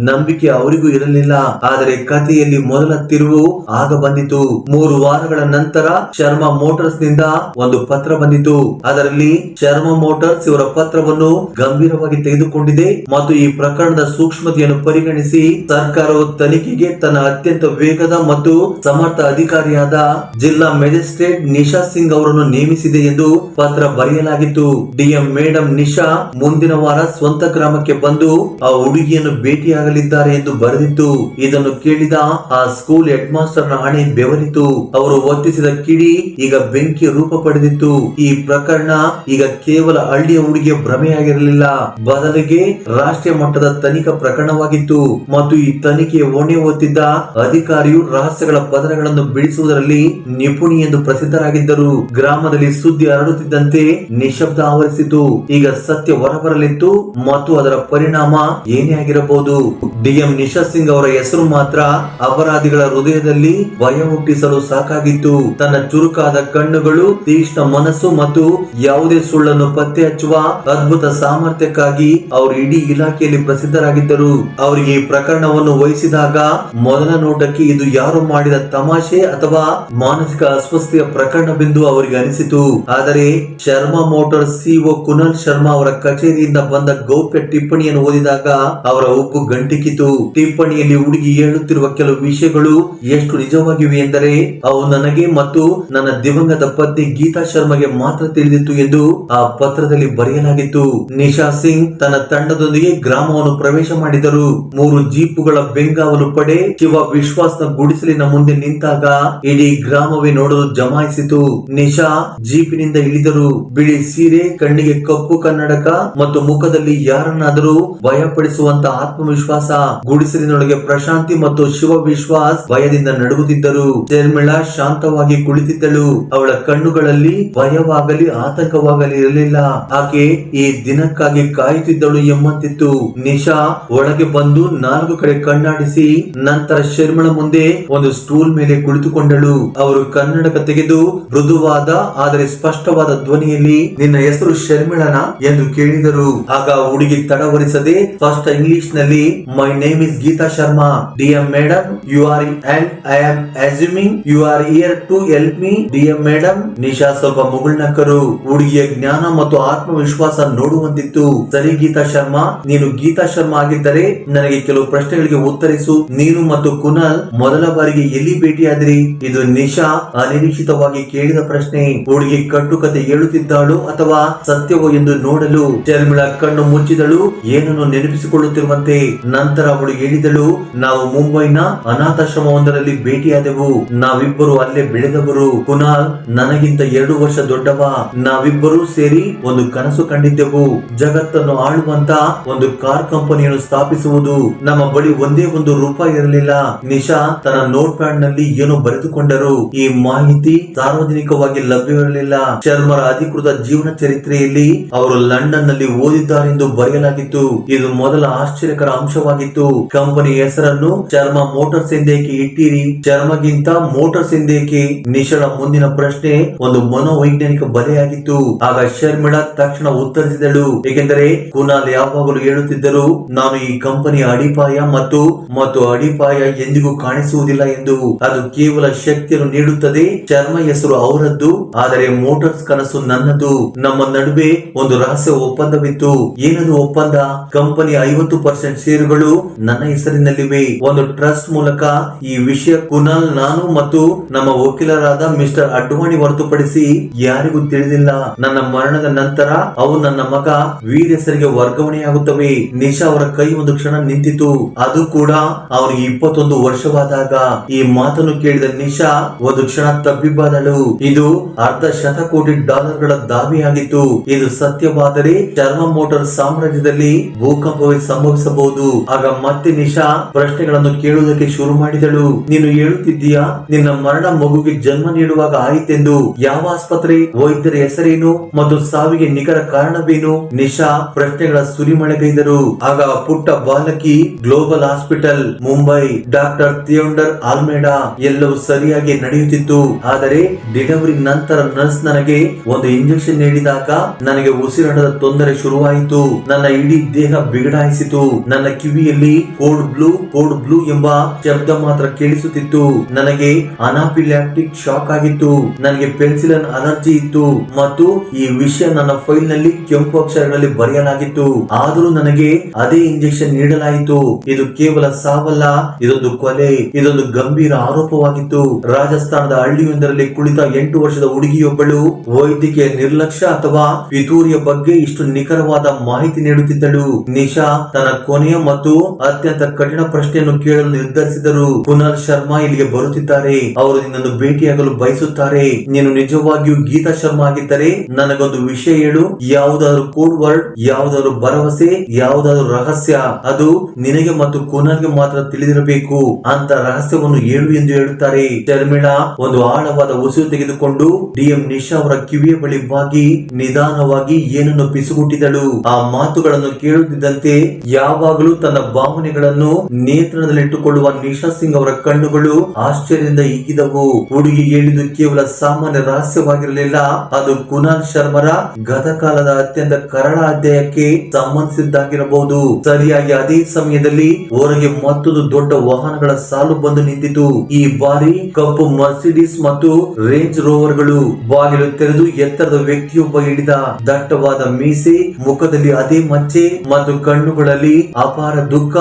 ನಂಬಿಕೆ ಅವರಿಗೂ ಇರಲಿಲ್ಲ. ಆದರೆ ಕಥೆಯಲ್ಲಿ ಮೊದಲ ತಿರುವು ಆಗ ಬಂದಿತು. 3 ವಾರಗಳ ನಂತರ ಶರ್ಮಾ ಮೋಟಾರ್ಸ್ ನಿಂದ ಒಂದು ಪತ್ರ ಬಂದಿತು. ಅದರಲ್ಲಿ ಶರ್ಮಾ ಮೋಟಾರ್ಸ್ ಇವರ ಪತ್ರವನ್ನು ಗಂಭೀರವಾಗಿ ತೆಗೆದುಕೊಂಡಿದೆ ಮತ್ತು ಈ ಪ್ರಕರಣದ ಸೂಕ್ಷ್ಮತೆಯನ್ನು ಪರಿಗಣಿಸಿ ಸರ್ಕಾರವು ತನಿಖೆಗೆ ತನ್ನ ಅತ್ಯಂತ ವೇಗದ ಮತ್ತು ಸಮರ್ಥ ಅಧಿಕಾರಿಯಾದ ಜಿಲ್ಲಾ ಮ್ಯಾಜಿಸ್ಟ್ರೇಟ್ ನಿಶಾ ಸಿಂಗ್ ಅವರನ್ನು ನೇಮಿಸಿದೆ ಎಂದು ಪತ್ರ ಬರೆಯಲಾಗಿತ್ತು. ಡಿಎಂ ಮೇಡಂ ನಿಶಾ ಮುಂದಿನ ವಾರ ಸ್ವಂತ ಗ್ರಾಮಕ್ಕೆ ಬಂದು ಆ ಹುಡುಗಿಯನ್ನು ಭೇಟಿಯಾಗಲಿದ್ದಾರೆ ಎಂದು ಬರೆದಿತ್ತು. ಇದನ್ನು ಕೇಳಿದ ಆ ಸ್ಕೂಲ್ ಹೆಡ್ ಮಾಸ್ಟರ್ ನ ಹಣೆ ಬೆವರಿತು. ಅವರು ಒತ್ತಿಸಿದ ಕಿಡಿ ಈಗ ಬೆಂಕಿ ರೂಪ ಪಡೆದಿತ್ತು. ಈ ಪ್ರಕರಣ ಈಗ ಕೇವಲ ಹಳ್ಳಿಯ ಹುಡುಗಿಯ ಭ್ರಮೆಯಾಗಿರಲಿಲ್ಲ, ಬದಲಿಗೆ ರಾಷ್ಟ್ರೀಯ ಮಟ್ಟದ ತನಿಖಾ ಪ್ರಕರಣವಾಗಿತ್ತು. ಮತ್ತು ಈ ತನಿಖೆಯ ಹೊಣೆ ಹೊತ್ತಿದ್ದ ಅಧಿಕಾರಿಯು ರಹಸ್ಯಗಳ ಪದರಗಳನ್ನು ಬಿಡಿಸುವುದರಲ್ಲಿ ನಿಪುಣಿ ಎಂದು ಪ್ರಸಿದ್ಧರಾಗಿದ್ದರು. ಗ್ರಾಮದಲ್ಲಿ ಸುದ್ದಿ ಹರಡುತ್ತಿದ್ದಂತೆ ನಿಶಬ್ದ ಆವರಿಸಿತು. ಈಗ ಸತ್ಯ ಹೊರಬರಲಿತ್ತು ಮತ್ತು ಅದರ ಪರಿಣಾಮ ಏನೇ ಆಗಿರಬಹುದು. ಡಿಎಂ ನಿಶಾ ಸಿಂಗ್ ಅವರ ಹೆಸರು ಮಾತ್ರ ಅಪರಾಧಿಗಳ ಹೃದಯದಲ್ಲಿ ಭಯ ಹುಟ್ಟಿಸಲು ಸಾಕಾಗಿತ್ತು. ತನ್ನ ಚುರುಕಾದ ಕಣ್ಣುಗಳು, ತೀಕ್ಷ್ಣ ಮನಸ್ಸು ಮತ್ತು ಯಾವುದೇ ಸುಳ್ಳನ್ನು ಪತ್ತೆ ಹಚ್ಚುವ ಅದ್ಭುತ ಸಾಮರ್ಥ್ಯಕ್ಕಾಗಿ ಅವರು ಇಡೀ ಇಲಾಖೆಯಲ್ಲಿ ಪ್ರಸಿದ್ಧರಾಗಿದ್ದರು. ಅವರಿಗೆ ಈ ಪ್ರಕರಣವನ್ನು ವಹಿಸಿದಾಗ ಮೊದಲ ನೋಟಕ್ಕೆ ಇದು ಯಾರು ಮಾಡಿದ ತಮಾಷೆ ಅಥವಾ ಮಾನಸಿಕ ಅಸ್ವಸ್ಥತೆಯ ಪ್ರಕರಣವೆಂದು ಅವರಿಗೆ ಅನಿಸಿತು. ಆದರೆ ಶರ್ಮಾ ಮೋಟಾರ್ಸ್ ಸಿಇಒ ಕುನಾಲ್ ಶರ್ಮಾ ಅವರ ಕಚೇರಿಯಿಂದ ಬಂದ ಗೌಪ್ಯ ಟಿಪ್ಪಣಿಯನ್ನು ಓದಿದಾಗ ಅವರ ಉಬ್ಬು ಗಂಟಿಕ್ಕಿತು. ಟಿಪ್ಪಣಿಯಲ್ಲಿ ಹುಡುಗಿ ಹೇಳುತ್ತಿರುವ ಕೆಲವು ವಿಷಯಗಳು ಎಷ್ಟು ನಿಜವಾಗಿವೆ ಎಂದರೆ ಅವು ನನಗೆ ಮತ್ತು ನನ್ನ ದಿವಂಗತ ಪತ್ನಿ ಗೀತಾ ಶರ್ಮಾಗೆ ಮಾತ್ರ ತಿಳಿದಿತ್ತು ಎಂದು ಆ ಪತ್ರದಲ್ಲಿ ಬರೆಯಲಾಗಿತ್ತು. ನಿಶಾ ಸಿಂಗ್ ತನ್ನ ತಂಡದೊಂದಿಗೆ ಗ್ರಾಮವನ್ನು ಪ್ರವೇಶ ಮಾಡಿದರು. 3 ಜೀಪುಗಳ ಬೆಂಗಾವಲು ಪಡೆ ಶಿವ ವಿಶ್ವಾಸ್ ನ ಗುಡಿಸಲಿನ ಮುಂದೆ ನಿಂತಾಗ ಇಡೀ ಗ್ರಾಮವೇ ನೋಡಲು ಜಮಾಯಿಸಿತು. ನಿಶಾ ಜೀಪಿನಿಂದ ಇಳಿದರು. ಬಿಳಿ ಸೀರೆ, ಕಣ್ಣಿಗೆ ಕಪ್ಪು ಕನ್ನಡಕ ಮತ್ತು ಮುಖದಲ್ಲಿ ಯಾರನ್ನಾದರೂ ಭಯಪಡಿಸುವಂತ ಆತ್ಮವಿಶ್ವಾಸ. ಗುಡಿಸಲಿನೊಳಗೆ ಪ್ರಶಾಂತಿ ಮತ್ತು ಶಿವ ವಿಶ್ವಾಸ್ ಭಯದಿಂದ ನಡುಗುತ್ತಿದ್ದರು. ಶರ್ಮಿಳಾ ಶಾಂತವಾಗಿ ಕುಳಿತಿದ್ದಳು. ಅವಳ ಕಣ್ಣುಗಳಲ್ಲಿ ಭಯವಾಗಲಿ ಆತಂಕವಾಗಲಿ ಇರಲಿಲ್ಲ. ಆಕೆ ಈ ದಿನಕ್ಕಾಗಿ ಕಾಯುತ್ತಿದ್ದಳು ಎಂಬಂತಿತ್ತು. ನಿಶಾ ಒಳಗೆ ಬಂದು 4 ಕಡೆ ಕಣ್ಣಾಡಿಸಿ ನಂತರ ಶರ್ಮಿಳಾ ಮುಂದೆ ಒಂದು ಸ್ಟೂಲ್ ಮೇಲೆ ಕುಳಿತುಕೊಂಡಳು. ಅವರು ಕನ್ನಡಕ ತೆಗೆದು ಮೃದುವಾದ ಆದರೆ ಸ್ಪಷ್ಟವಾದ ಧ್ವನಿಯಲ್ಲಿ, ನಿನ್ನ ಹೆಸರು ಶರ್ಮಿಳಾನಾ ಎಂದು ಕೇಳಿದರು. ಆಗ ಹುಡುಗಿ ತಡವರಿಸದೆ ಸ್ಪಷ್ಟ ಇಂಗ್ಲಿಷ್ ನಲ್ಲಿ, my name is Geeta Sharma. DM madam, you are and I am assuming you are here to help me DM madam. Nisha ಸ್ವಲ್ಪ ಮುಗುಳ್ನಕ್ಕರು. ಹುಡುಗಿಯ ಜ್ಞಾನ ಮತ್ತು ಆತ್ಮವಿಶ್ವಾಸ ನೋಡುವಂತಿತ್ತು. ಸರಿ ಗೀತಾ ಶರ್ಮಾ, ನೀನು ಗೀತಾ ಶರ್ಮಾ ಆಗಿದ್ದರೆ ನನಗೆ ಕೆಲವು ಪ್ರಶ್ನೆಗಳಿಗೆ ಉತ್ತರಿಸು. ನೀನು ಮತ್ತು ಕುನಾಲ್ ಮೊದಲ ಬಾರಿಗೆ ಎಲ್ಲಿ ಭೇಟಿಯಾದಿರಿ? ಇದು ನಿಶಾ ಅನಿರೀಕ್ಷಿತವಾಗಿ ಕೇಳಿದ ಪ್ರಶ್ನೆ. ಹುಡುಗಿ ಕಟ್ಟುಕತೆ ಹೇಳುತ್ತಿದ್ದಾಳು ಅಥವಾ ಸತ್ಯವೋ ಎಂದು ನೋಡಲು ಶರ್ಮಿಳಾ ಕಣ್ಣು ಮುಚ್ಚಿದಳು, ಏನನ್ನು ನೆನಪಿಸಿಕೊಳ್ಳುತ್ತಿರುವಂತೆ. ನಂತರ ಅವಳು ಹೇಳಿದಳು, ನಾವು ಮುಂಬೈನ ಅನಾಥಾಶ್ರಮವೊಂದರಲ್ಲಿ ಭೇಟಿಯಾದೆವು. ನಾವಿಬ್ಬರು ಅಲ್ಲೇ ಬೆಳೆದವರು. ಕುನಾಲ್ ನನಗಿಂತ 2 ವರ್ಷ ದೊಡ್ಡವ. ನಾವಿಬ್ಬರು ಸೇರಿ ಒಂದು ಕನಸು ಕಂಡಿದ್ದೆವು, ಜಗತ್ತನ್ನು ಆಳುವಂತ ಒಂದು ಕಾರ್ ಕಂಪನಿಯನ್ನು ಸ್ಥಾಪಿಸುವುದು. ನಮ್ಮ ಬಳಿ ಒಂದೇ ಒಂದು ರೂಪಾಯಿ ಇರಲಿಲ್ಲ. ನಿಶಾ ತನ್ನ ನೋಟ್ ಪ್ಯಾಡ್ ನಲ್ಲಿ ಏನೋ ಬರೆದುಕೊಂಡರು. ಈ ಮಾಹಿತಿ ಸಾರ್ವಜನಿಕವಾಗಿ ಲಭ್ಯವಿರಲಿಲ್ಲ. ಶರ್ಮರ ಅಧಿಕೃತ ಜೀವನ ಚರಿತ್ರೆಯಲ್ಲಿ ಅವರು ಲಂಡನ್ ನಲ್ಲಿ ಓದಿದ್ದಾರೆಂದು ಬರೆಯಲಾಗಿತ್ತು. ಇದು ಮೊದಲ ಆಶ್ಚರ್ಯಕರ ಅಂಶವಾಗಿತ್ತು. ಕಂಪನಿ ಹೆಸರನ್ನು ಶರ್ಮಾ ಮೋಟಾರ್ಸ್ ಎಂದೇಕೆ ಇಟ್ಟಿರಿ? ಶರ್ಮಗಿಂತ ಮೋಟಾರ್ಸ್ ಎಂದೇಕೆ? ನಿಶಾಳ ಮುಂದಿನ ಪ್ರಶ್ನೆ ಒಂದು ಮನೋವೈಜ್ಞಾನಿಕ ಬಲೆಯಾಗಿತ್ತು. ಆಗ ಶರ್ಮಿಳಾ ತಕ್ಷಣ ಉತ್ತರಿಸಿದಳು, ಏಕೆಂದರೆ ಕುನಾಲ್ ಯಾವಾಗಲೂ ಹೇಳುತ್ತಿದ್ದರು, ನಾನು ಈ ಕಂಪನಿಯ ಅಡಿಪಾಯ ಮತ್ತು ಅಡಿಪಾಯ ಎಂದಿಗೂ ಕಾಣಿಸುವುದಿಲ್ಲ ಎಂದು. ಅದು ಕೇವಲ ಶಕ್ತಿಯನ್ನು ನೀಡುತ್ತದೆ. ಶರ್ಮಾ ಹೆಸರು ಅವರದ್ದು, ಆದರೆ ಮೋಟಾರ್ಸ್ ಕನಸು ನನ್ನದು. ನಮ್ಮ ನಡುವೆ ಒಂದು ರಹಸ್ಯ ಒಪ್ಪಂದವಿತ್ತು. ಏನದು ಒಪ್ಪಂದ? ಕಂಪನಿಯ 50% ಷೇರುಗಳು ನನ್ನ ಹೆಸರಿನಲ್ಲಿವೆ. ಒಂದು ಟ್ರಸ್ಟ್ ಮೂಲಕ. ಈ ವಿಷಯ ಕುನಾಲ್, ನಾನು ಮತ್ತು ನಮ್ಮ ವಕೀಲರಾದ ಮಿಸ್ಟರ್ ಅಡ್ವಾಣಿ ಹೊರತುಪಡಿಸಿ ಯಾರಿಗೂ ತಿಳಿದಿಲ್ಲ. ನನ್ನ ಮರಣದ ನಂತರ ಅವು ನನ್ನ ಮಗ ವೀರ್ ಹೆಸರಿಗೆ ವರ್ಗಾವಣೆಯಾಗುತ್ತವೆ. ನಿಶಾ ಅವರ ಕೈ ಒಂದು ಕ್ಷಣ ನಿಂತಿತು. ಅದು ಕೂಡ ಅವನಿಗೆ 21 ವರ್ಷವಾದಾಗ. ಈ ಮಾತನ್ನು ಕೇಳಿದ ನಿಶಾ ಒಂದು ಕ್ಷಣ ತಬ್ಬಿಬ್ಬಾದಳು. ಇದು $500 ದಾವೆಯಾಗಿತ್ತು. ಇದು ಸತ್ಯವಾದರೆ ಶರ್ಮಾ ಮೋಟಾರ್ ಸಾಮ್ರಾಜ್ಯದಲ್ಲಿ ಭೂಕಂಪವೇ ಸಂಭವಿಸಬಹುದು. ಆಗ ಮತ್ತೆ ನಿಶಾ ಪ್ರಶ್ನೆಗಳನ್ನು ಕೇಳುವುದಕ್ಕೆ ಶುರು ಮಾಡಿದಳು. ನೀನು ಹೇಳುತ್ತಿದ್ದೀಯಾ ನಿನ್ನ ಮರಣ ಮಗುಗೆ ಜನ್ಮ ನೀಡುವಾಗ ಆಯಿತೆಂದು. ಯಾವ ಆಸ್ಪತ್ರೆ, ವೈದ್ಯರ ಹೆಸರೇನು ಮತ್ತು ಸಾವಿಗೆ ನಿಖರ ಕಾರಣವೇನು? ನಿಶಾ ಪ್ರಶ್ನೆಗಳ ಸುರಿಮಳೆಗೈದರು. ಆಗ ಪುಟ್ಟ ಬಾಲಕಿ global hospital, Mumbai, doctor Theodore ಆಲ್ಮೇಡಾ ಎಲ್ಲವೂ ಸರಿಯಾಗಿ ನಡೆಯುತ್ತಿತ್ತು. ಆದರೆ ಡೆಲಿವರಿ ನಂತರ ನರ್ಸ್ ನನಗೆ ಒಂದು ಇಂಜೆಕ್ಷನ್ ನೀಡಿದಾಗ ನನಗೆ ಉಸಿರಾಟದ ತೊಂದರೆ ಶುರುವಾಯಿತು. ನನ್ನ ಇಡೀ ದೇಹ ಬಿಗಡಾಯಿಸಿತು. ನನ್ನ ಕಿವಿಯಲ್ಲಿ ಕೋಡ್ ಬ್ಲೂ ಎಂಬ ಶಬ್ದ ಮಾತ್ರ ಕೇಳಿಸುತ್ತಿತ್ತು. ನನಗೆ ಅನಾಫಿಲಾಕ್ಟಿಕ್ ಶಾಕ್ ಆಗಿತ್ತು. ನನಗೆ ಪೆನ್ಸಿಲಿನ್ ಅಲರ್ಜಿ ಇತ್ತು ಮತ್ತು ಈ ವಿಷಯ ನನ್ನ ಫೈಲ್ ನಲ್ಲಿ ಕೆಂಪು ಅಕ್ಷರಗಳಲ್ಲಿ ಬರೆಯಲಾಗಿತ್ತು. ಆದರೂ ನನಗೆ ಅದೇ ಇಂಜೆಕ್ಷನ್ ನೀಡಲಾಯಿತು. ಇದು ಕೇವಲ ಸಾವಲ್ಲ, ಇದೊಂದು ಕೊಲೆ, ಇದೊಂದು ಗಂಭೀರ ಆರೋಪವಾಗಿತ್ತು. ರಾಜಸ್ಥಾನದ ಹಳ್ಳಿಯೊಂದರಲ್ಲಿ ಕುಳಿತ 8 ವರ್ಷದ ಹುಡುಗಿಯೊಬ್ಬಳು ವೈದ್ಯಕೀಯ ನಿರ್ಲಕ್ಷ್ಯ ಅಥವಾ ಪಿತೂರಿಯ ಬಗ್ಗೆ ಇಷ್ಟು ನಿಖರವಾದ ಮಾಹಿತಿ ನೀಡುತ್ತಿದ್ದಳು. ನಿಶಾ ತನ್ನ ಕೊನೆಯ ಮತ್ತು ಅತ್ಯಂತ ಕಠಿಣ ಪ್ರಶ್ನೆಯನ್ನು ಕೇಳಲು ನಿರ್ಧರಿಸಿದರು. ಕುನಾಲ್ ಶರ್ಮಾ ಇಲ್ಲಿಗೆ ಬರುತ್ತಿದ್ದಾರೆ. ಅವರು ನಿನ್ನನ್ನು ಭೇಟಿಯಾಗಲು ಬಯಸುತ್ತಾರೆ. ನೀನು ನಿಜವಾಗಿಯೂ ಗೀತಾ ಶರ್ಮಾ ಆಗಿದ್ದರೆ ನನಗೊಂದು ವಿಷಯ ಹೇಳು. ಯಾವುದಾದ್ರು ಕೋಡ್ ವರ್ಡ್, ಯಾವುದಾದ್ರು ಭರವಸೆ, ಯಾವುದಾದ್ರು ರಹಸ್ಯ, ಅದು ನಿನಗೆ ಮತ್ತು ಕುನಾಲ್ಗೆ ಮಾತ್ರ ತಿಳಿದಿರಬೇಕು. ಅಂತ ರಹಸ್ಯವನ್ನು ಹೇಳು ಎಂದು ಹೇಳುತ್ತಾರೆ. ಶರ್ಮಿಳಾ ಒಂದು ಆಳವಾದ ಉಸಿರು ತೆಗೆದುಕೊಂಡು ಡಿಎಂ ನಿಶಾ ಅವರ ಕಿವಿಯ ಬಳಿ ಬಾಗಿ ನಿಧಾನವಾಗಿ ಏನನ್ನು ಪಿಸುಗುಟ್ಟಿದಳು. ಆ ಮಾತುಗಳನ್ನು ಕೇಳುತ್ತಿದ್ದಂತೆ ಯಾವಾಗಲೂ ತನ್ನ ಭಾವನೆಗಳನ್ನು ನೇತ್ರದಲ್ಲಿಟ್ಟುಕೊಳ್ಳುವ ನಿಶಾ ಸಿಂಗ್ ಅವರ ಕಣ್ಣುಗಳು ಆಶ್ಚರ್ಯದಿಂದ ಹಿಗ್ಗಿದವು. ಹುಡುಗಿ ಹೇಳಿದ್ದು ಕೇವಲ ಸಾಮಾನ್ಯ ರಹಸ್ಯವಾಗಿರಲಿಲ್ಲ. ಅದು ಕುನಾಲ್ ಶರ್ಮರ ಗತಕಾಲದ ಅತ್ಯಂತ ಕರಾಳ ಅಧ್ಯಾಯಕ್ಕೆ ಸಂಬಂಧಿಸಿದ್ದಾಗಿರಬಹುದು. ಸರಿಯಾಗಿ ಅದೇ ಸಮಯದಲ್ಲಿ ಹೊರಗೆ ಮತ್ತೊಂದು ದೊಡ್ಡ ವಾಹನಗಳ ಸಾಲು ಬಂದು ನಿಂತಿತು. ಈ ಬಾರಿ ಕಪ್ಪು ಮರ್ಸಿಡೀಸ್ ಮತ್ತು ರೇಂಜ್ ರೋವರ್ ಗಳು. ಬಾಗಿಲು ತೆರೆದು ಎತ್ತರದ ವ್ಯಕ್ತಿಯೊಬ್ಬ ಇಳಿದ. ದಟ್ಟವಾದ ಮೀಸೆ, ಮುಖದಲ್ಲಿ ಅದೇ ಮಚ್ಚೆ ಮತ್ತು ಕಣ್ಣುಗಳಲ್ಲಿ ಅಪಾರ ದುಃಖ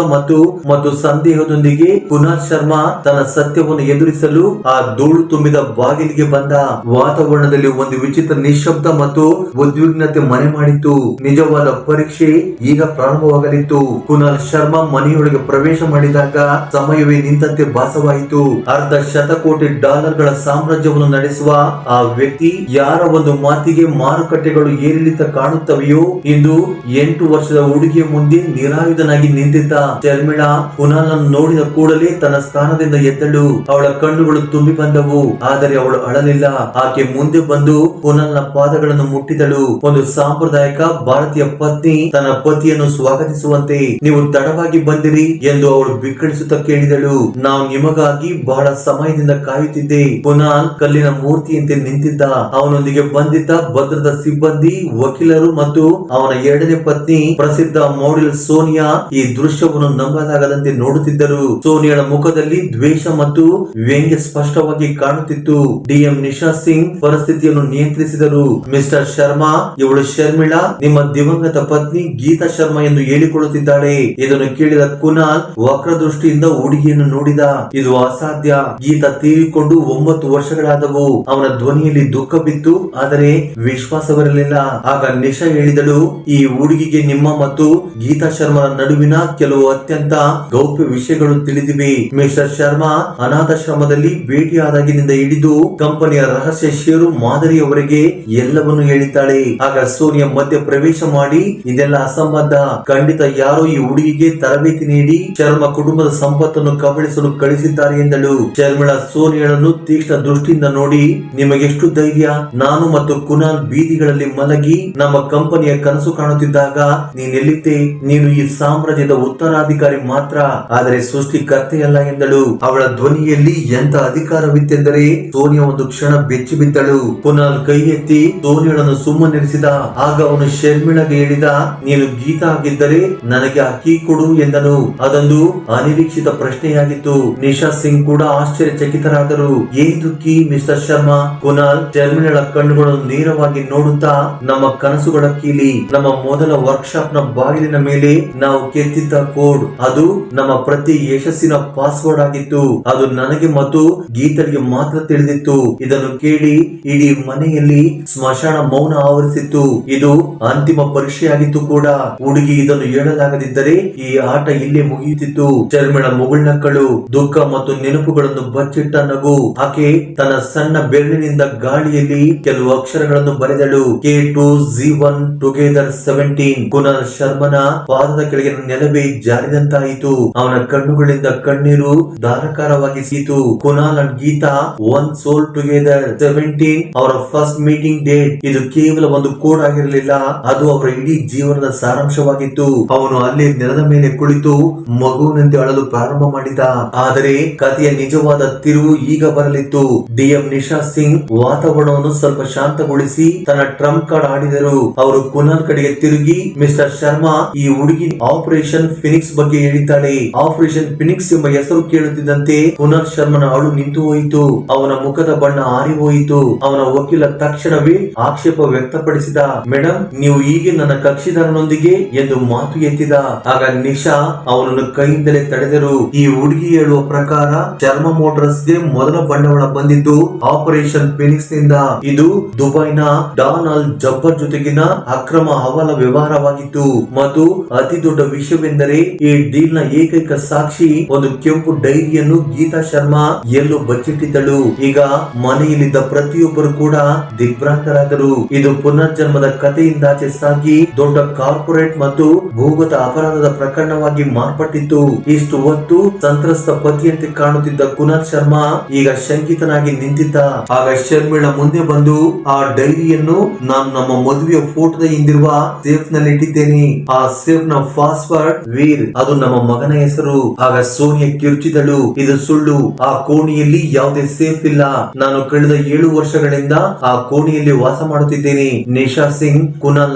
ಮತ್ತು ಸಂದೇಹದೊಂದಿಗೆ ಕುನಾಲ್ ಶರ್ಮಾ ತನ್ನ ಸತ್ಯವನ್ನು ಎದುರಿಸಲು ಆ ಧೂಳು ತುಂಬಿದ ಬಾಗಿಲಿಗೆ ಬಂದ. ವಾತಾವರಣದಲ್ಲಿ ಒಂದು ವಿಚಿತ್ರ ನಿಶ್ಶಬ್ದ ಮತ್ತು ಉದ್ವಿಗ್ನತೆ ಮನೆ ಮಾಡಿತ್ತು. ನಿಜವಾದ ಪರೀಕ್ಷೆ ಈಗ ಪ್ರಾರಂಭವಾಗಲಿತ್ತು. ಕುನಾಲ್ ಶರ್ಮಾ ಮನೆಯೊಳಗೆ ಪ್ರವೇಶ ಮಾಡಿದಾಗ ಸಮಯವೇ ನಿಂತಂತೆ ಭಾಸವಾಯಿತು. $500 ಸಾಮ್ರಾಜ್ಯವನ್ನು ನಡೆಸುವ ಆ ವ್ಯಕ್ತಿ ಯಾರ ಒಂದು ಮಾತಿಗೆ ಮಾರುಕಟ್ಟೆಗಳು ಏರಿಳಿತ ಕಾಣುತ್ತವೆಯೋ ಇಂದು 8 ವರ್ಷದ ಹುಡುಗಿಯ ಮುಂದೆ ನಿರಾಯುಧನಾಗಿ ನಿಂತಿದ್ದ. ಶರ್ಮಿಳಾ ಕುನಾಲ್ ನೋಡಿದ ಕೂಡಲೇ ತನ್ನ ಸ್ಥಾನದಿಂದ ಎದ್ದಳು. ಅವಳ ಕಣ್ಣುಗಳು ತುಂಬಿ ಬಂದವು. ಆದರೆ ಅವಳು ಅಳಲಿಲ್ಲ. ಆಕೆ ಮುಂದೆ ಬಂದು ಕುನಾಲ್ ನ ಪಾದಗಳನ್ನು ಮುಟ್ಟಿದಳು. ಒಂದು ಸಾಂಪ್ರದಾಯಿಕ ಭಾರತೀಯ ಪತ್ನಿ ತನ್ನ ಪತಿಯನ್ನು ಸ್ವಾಗತಿಸುವಂತೆ. ನೀವು ತಡವಾಗಿ ಬಂದಿರಿ ಎಂದು ಅವಳು ಬಿಕ್ಕಳಿಸುತ್ತಾ ಕೇಳಿದಳು. ನಾವು ನಿಮಗಾಗಿ ಬಹಳ ಸಮಯದಿಂದ ಕಾಯುತ್ತಿದ್ದೆ. ಕುನಾಲ್ ಕಲ್ಲಿನ ಮೂರ್ತಿಯಂತೆ ನಿಂತಿದ್ದ. ಅವನೊಂದಿಗೆ ಬಂದಿದ್ದ ಭದ್ರತಾ ಸಿಬ್ಬಂದಿ, ವಕೀಲರು ಮತ್ತು ಅವನ 2ನೇ ಪತ್ನಿ ಪ್ರಸಿದ್ಧ ಮಾಡೆಲ್ ಸೋನಿಯಾ ಈ ದೃಶ್ಯವನ್ನು ನಂಬಲಾಗದಂತೆ ನೋಡುತ್ತಿದ್ದರು. ಸೋನಿಯಾಳ ಮುಖದಲ್ಲಿ ದ್ವೇಷ ಮತ್ತು ವ್ಯಂಗ್ಯ ಸ್ಪಷ್ಟವಾಗಿ ಕಾಣುತ್ತಿತ್ತು. ಡಿಎಂ ನಿಶಾ ಸಿಂಗ್ ಪರಿಸ್ಥಿತಿಯನ್ನು ನಿಯಂತ್ರಿಸಿದರು. ಮಿಸ್ಟರ್ ಶರ್ಮಾ, ಇವಳು ಶರ್ಮಿಳಾ, ನಿಮ್ಮ ದಿವಂಗತ ಪತ್ನಿ ಗೀತಾ ಶರ್ಮಾ ಎಂದು ಹೇಳಿಕೊಳ್ಳುತ್ತಿದ್ದಾಳೆ. ಇದನ್ನು ಕೇಳಿದ ಕುನಾಲ್ ವಕ್ರದೃಷ್ಟಿಯಿಂದ ಹುಡುಗಿಯನ್ನು ನೋಡಿದ. ಇದು ಅಸಾಧ್ಯ. ಗೀತಾ ತೀರಿಕೊಂಡು 9 ವರ್ಷಗಳಾದವು. ಅವನ ಧ್ವನಿಯಲ್ಲಿ ದುಃಖವಿತ್ತು, ಆದರೆ ವಿಶ್ವಾಸವಿರಲಿಲ್ಲ. ಆಗ ನಿಶಾ ಹೇಳಿದಳು, ಈ ಹುಡುಗಿಗೆ ನಿಮ್ಮ ಮತ್ತು ಗೀತಾ ಶರ್ಮರ ನಡುವಿನ ಕೆಲವು ಅತ್ಯಂತ ಗೌಪ್ಯ ವಿಷಯಗಳು ತಿಳಿದಿವೆ. ಮಿಸ್ಟರ್ ಶರ್ಮಾ ಅನಾಥಾಶ್ರಮದಲ್ಲಿ ಭೇಟಿಯಾದಾಗಿನಿಂದ ಹಿಡಿದು ಕಂಪನಿಯ ರಹಸ್ಯ ಷೇರು ಮಾದರಿಯವರೆಗೆ ಎಲ್ಲವನ್ನು ಹೇಳಿದ್ದಾಳೆ. ಆಗ ಸೋನಿಯಾ ಮಧ್ಯ ಪ್ರವೇಶ ಮಾಡಿ, ಇದೆಲ್ಲ ಅಸಂಬದ್ಧ. ಖಂಡಿತ ಯಾರೋ ಈ ಹುಡುಗಿಗೆ ತರಬೇತಿ ನೀಡಿ ಶರ್ಮಾ ಕುಟುಂಬದ ಸಂಪತ್ತನ್ನು ಕಬಳಿಸಲು ಕಳಿಸಿದ್ದಾರೆ ಎಂದಳು. ಶರ್ಮಿಳಾ ಸೋನಿಯಾಳನ್ನು ತೀಕ್ಷ್ಣ ದೃಷ್ಟಿಯಿಂದ ನೋಡಿ, ನಿಮಗೆಷ್ಟು ಧೈರ್ಯ? ನಾನು ಮತ್ತು ಕುನಾಲ್ ಬೀದಿಗಳಲ್ಲಿ ಮಲಗಿ ನಮ್ಮ ಕಂಪನಿಯ ಕನಸು ಕಾಣುತ್ತಿದ್ದಾಗ ನೀನೆಲ್ಲಿದ್ದೆ? ನೀನು ಈ ಸಾಮ್ರಾಜ್ಯದ ಉತ್ತರಾಧಿಕಾರಿ ಮಾತ್ರ, ಆದರೆ ಸೃಷ್ಟಿಕರ್ತೆಯಲ್ಲ ಎಂದಳು. ಅವಳ ಧ್ವನಿಯಲ್ಲಿ ಎಂತ ಅಧಿಕಾರವಿತ್ತೆಂದರೆ ಸೋನಿಯಾ ಒಂದು ಕ್ಷಣ ಬೆಚ್ಚಿ ಬಿದ್ದಳು. ಕುನಾಲ್ ಕೈ ಎತ್ತಿ ಸೋನಿಯಾಳನ್ನು ಸುಮ್ಮನಿರಿಸಿದ. ಆಗ ಅವನು ಶರ್ಮಿಳಾಗೆ ಹೇಳಿದ, ನೀನು ಗೀತಾ ಆಗಿದ್ದರೆ ನನಗೆ ಅಕ್ಕಿ ಕೊಡು ಎಂದನು. ಅದೊಂದು ಅನಿರೀಕ್ಷಿತ ಪ್ರಶ್ನೆಯಾಗಿತ್ತು. ನಿಶಾ ಸಿಂಗ್ ಕೂಡ ಆಶ್ಚರ್ಯಚಕಿತರಾದರು. ಏನ್ ದುಃಖಿ ಮಿಸ್ಟರ್ ಶರ್ಮಾ? ಕುನಾಲ್ ಶರ್ಮಿಳಳ ಕಣ್ಣುಗಳನ್ನು ನೇರವಾಗಿ ನೋಡುತ್ತಾ, ನಮ್ಮ ಕನಸುಗಳ ಕೀಲಿ, ನಮ್ಮ ಮೊದಲ ವರ್ಕ್ಶಾಪ್ ನ ಬಾಗಿಲಿನ ಮೇಲೆ ನಾವು ಕೆತ್ತಿದ್ದ ಕೋಡ್, ಅದು ನಮ್ಮ ಪ್ರತಿ ಯಶಸ್ಸಿನ ಪಾಸ್ವರ್ಡ್ ಆಗಿತ್ತು. ಅದು ನನಗೆ ಮತ್ತು ಗೀತಳಿಗೆ ಮಾತ್ರ ತಿಳಿದಿತ್ತು. ಇದನ್ನು ಕೇಳಿ ಇಡೀ ಮನೆಯಲ್ಲಿ ಸ್ಮಶಾನ ಮೌನ ಆವರಿಸಿತ್ತು. ಇದು ಅಂತಿಮ ಪರೀಕ್ಷೆಯಾಗಿತ್ತು ಕೂಡ. ಹುಡುಗಿ ಹುಡುಗಿ ಇದನ್ನು ಹೇಳಲಾಗದಿದ್ದರೆ ಈ ಆಟ ಇಲ್ಲೇ ಮುಗಿಯುತ್ತಿತ್ತು. ಶರ್ಮಿಳಾ ಮುಗುಳ್ನಕ್ಕಳು, ದುಃಖ ಮತ್ತು ನೆನಪುಗಳನ್ನು ಬಚ್ಚಿಟ್ಟ ನಗು. ಆಕೆ ತನ್ನ ಸಣ್ಣ ಬೆರಳಿನಿಂದ ಗಾಳಿಯಲ್ಲಿ ಕೆಲವು ಅಕ್ಷರಗಳನ್ನು ಬರೆದಳು. K2Z1 together 17. ಕುನಾಲ್ ಶರ್ಮನ ಪಾದದ ಕೆಳಗಿನ ನೆಲವೇ ಜಾರಿದಂತಾಯಿತು. ಅವನ ಕಣ್ಣುಗಳಿಂದ ಕಣ್ಣೀರು ಧಾರಾಕಾರವಾಗಿ ಸೀತು. Kunal and Geeta one soul together 17 ಅವರ ಫಸ್ಟ್ ಮೀಟಿಂಗ್ ಡೇಟ್. ಇದು ಕೇವಲ ಒಂದು ಕೋಡ್ ಆಗಿರಲಿಲ್ಲ, ಅದು ಅವರ ಇಡೀ ಜೀವನದ ಸಾರಾಂಶವಾಗಿತ್ತು. ಅವನು ಅಲ್ಲಿ ನೆಲದ ಮೇಲೆ ಕುಳಿತು ಮಗುವಿನಂತೆ ಅಳಲು ಪ್ರಾರಂಭ ಮಾಡಿದ. ಆದರೆ ಕಥೆಯ ನಿಜವಾದ ತಿರುವು ಈಗ ಬರಲಿತ್ತು. DM ನಿಶಾ ಸಿಂಗ್ ವಾತಾವರಣವನ್ನು ಸ್ವಲ್ಪ ಶಾಂತಗೊಳಿಸಿ ತನ್ನ ಟ್ರಂಪ್ ಕಾರ್ಡ್ ಆಡಿದರು. ಅವರು ಕುನಾಲ್ ಕಡೆಗೆ ತಿರುಗಿ, ಮಿಸ್ಟರ್ ಶರ್ಮಾ, ಈ ಹುಡುಗಿ ಆಪರೇಷನ್ ಫಿನಿಕ್ಸ್ ಬಗ್ಗೆ ಹೇಳಿದ್ದಾಳೆ. ಆಪರೇಷನ್ ಫಿನಿಕ್ಸ್ ಎಂಬ ಹೆಸರು ಕೇಳುತ್ತಿದ್ದಂತೆ ಕುನಾಲ್ ಶರ್ಮನ ಅಳು ನಿಂತು ಹೋಯಿತು. ಅವನ ಮುಖದ ಬಣ್ಣ ಆರಿ ಹೋಯಿತು. ಅವನ ವಕೀಲ ತಕ್ಷಣವೇ ಆಕ್ಷೇಪ ವ್ಯಕ್ತಪಡಿಸಿದ. ಮೇಡಮ್, ನೀವು ಹೀಗೆ ನನ್ನ ಕಕ್ಷಿದಾರನೊಂದಿಗೆ ಎಂದು ಮಾತು ಎತ್ತಿದ. ಆಗ ನಿಶಾ ಅವನನ್ನು ಕೈಯಿಂದಲೇ ತಡೆದರು. ಈ ಹುಡುಗಿ ಹೇಳುವ ಪ್ರಕಾರ ಶರ್ಮಾ ಮೋಟಾರ್ಸ್ ಗೆ ಮೊದಲ ಬಂಡವಾಳ ಬಂದಿದ್ದು ಆಪರೇಷನ್ ಫಿನಿಕ್ಸ್ ನಿಂದ. ಇದು ದುಬೈನ ಡಾನ್ ಅಲ್ ಜಬ್ಬರ್ ಜೊತೆಗಿನ ಅಕ್ರಮ ಹವಾಲ ವ್ಯವಹಾರವಾಗಿತ್ತು. ಮತ್ತು ಅತಿ ದೊಡ್ಡ ವಿಷಯವೆಂದರೆ ಈ ಡೀಲ್ ನ ಏಕೈಕ ಸಾಕ್ಷಿ ಒಂದು ಕೆಂಪು ಡೈರಿಯನ್ನು ಗೀತಾ ಶರ್ಮಾ ಎಲ್ಲೋ ಬಚ್ಚಿಟ್ಟಿದ್ದಳು. ಈಗ ಮನೆಯಲ್ಲಿದ್ದ ಪ್ರತಿಯೊಬ್ಬರು ಕೂಡ ದಿಗ್ಭ್ರಾಂತರಾದರು. ಇದು ಪುನರ್ಜನ್ಮದ ಕಥೆಯಿಂದಾಚೆ ಸಾಗಿ ದೊಡ್ಡ ಕಾರ್ಪೊರೇಟ್ ಮತ್ತು ಭೂಗತ ಅಪರಾಧದ ಪ್ರಕರಣವಾಗಿ ಮಾರ್ಪಟ್ಟಿತ್ತು. ಇಷ್ಟು ಹೊತ್ತು ಸಂತ್ರಸ್ತ ಪತಿಯಂತೆ ಕಾಣುತ್ತಿದ್ದ ಕುನಾಲ್ ಶರ್ಮಾ ಈಗ ಶಂಕಿತನಾಗಿ ನಿಂತಿದ್ದ. ಆಗ ಶರ್ಮಿಳಾ ಮುಂದೆ ಬಂದು, ಆ ಡೈರಿಯನ್ನು ನಾನು ನಮ್ಮ ಮದುವೆಯ ಫೋಟೋದ ಹಿಂದಿರುವ ಸೇಫ್ ನಲ್ಲಿ ಇಟ್ಟಿದ್ದೇನೆ. ಆ ಸೇಫ್ ನ ಪಾಸ್ವರ್ಡ್ ವೀರ್, ಅದು ನಮ್ಮ ಮಗನ ಹೆಸರು. ಆಗ ಸೋನಿಯಾ ಕಿರುಚಿದಳು, ಇದು ಸುಳ್ಳು. ಆ ಕೋಣೆಯಲ್ಲಿ ಯಾವುದೇ ಸೇಫ್ ಇಲ್ಲ. ನಾನು ಕಳೆದ 7 ವರ್ಷಗಳಿಂದ ಆ ಕೋಣೆಯಲ್ಲಿ ವಾಸ ಮಾಡುತ್ತಿದ್ದೇನೆ. ನಿಶಾ ಸಿಂಗ್ ಕುನಾಲ್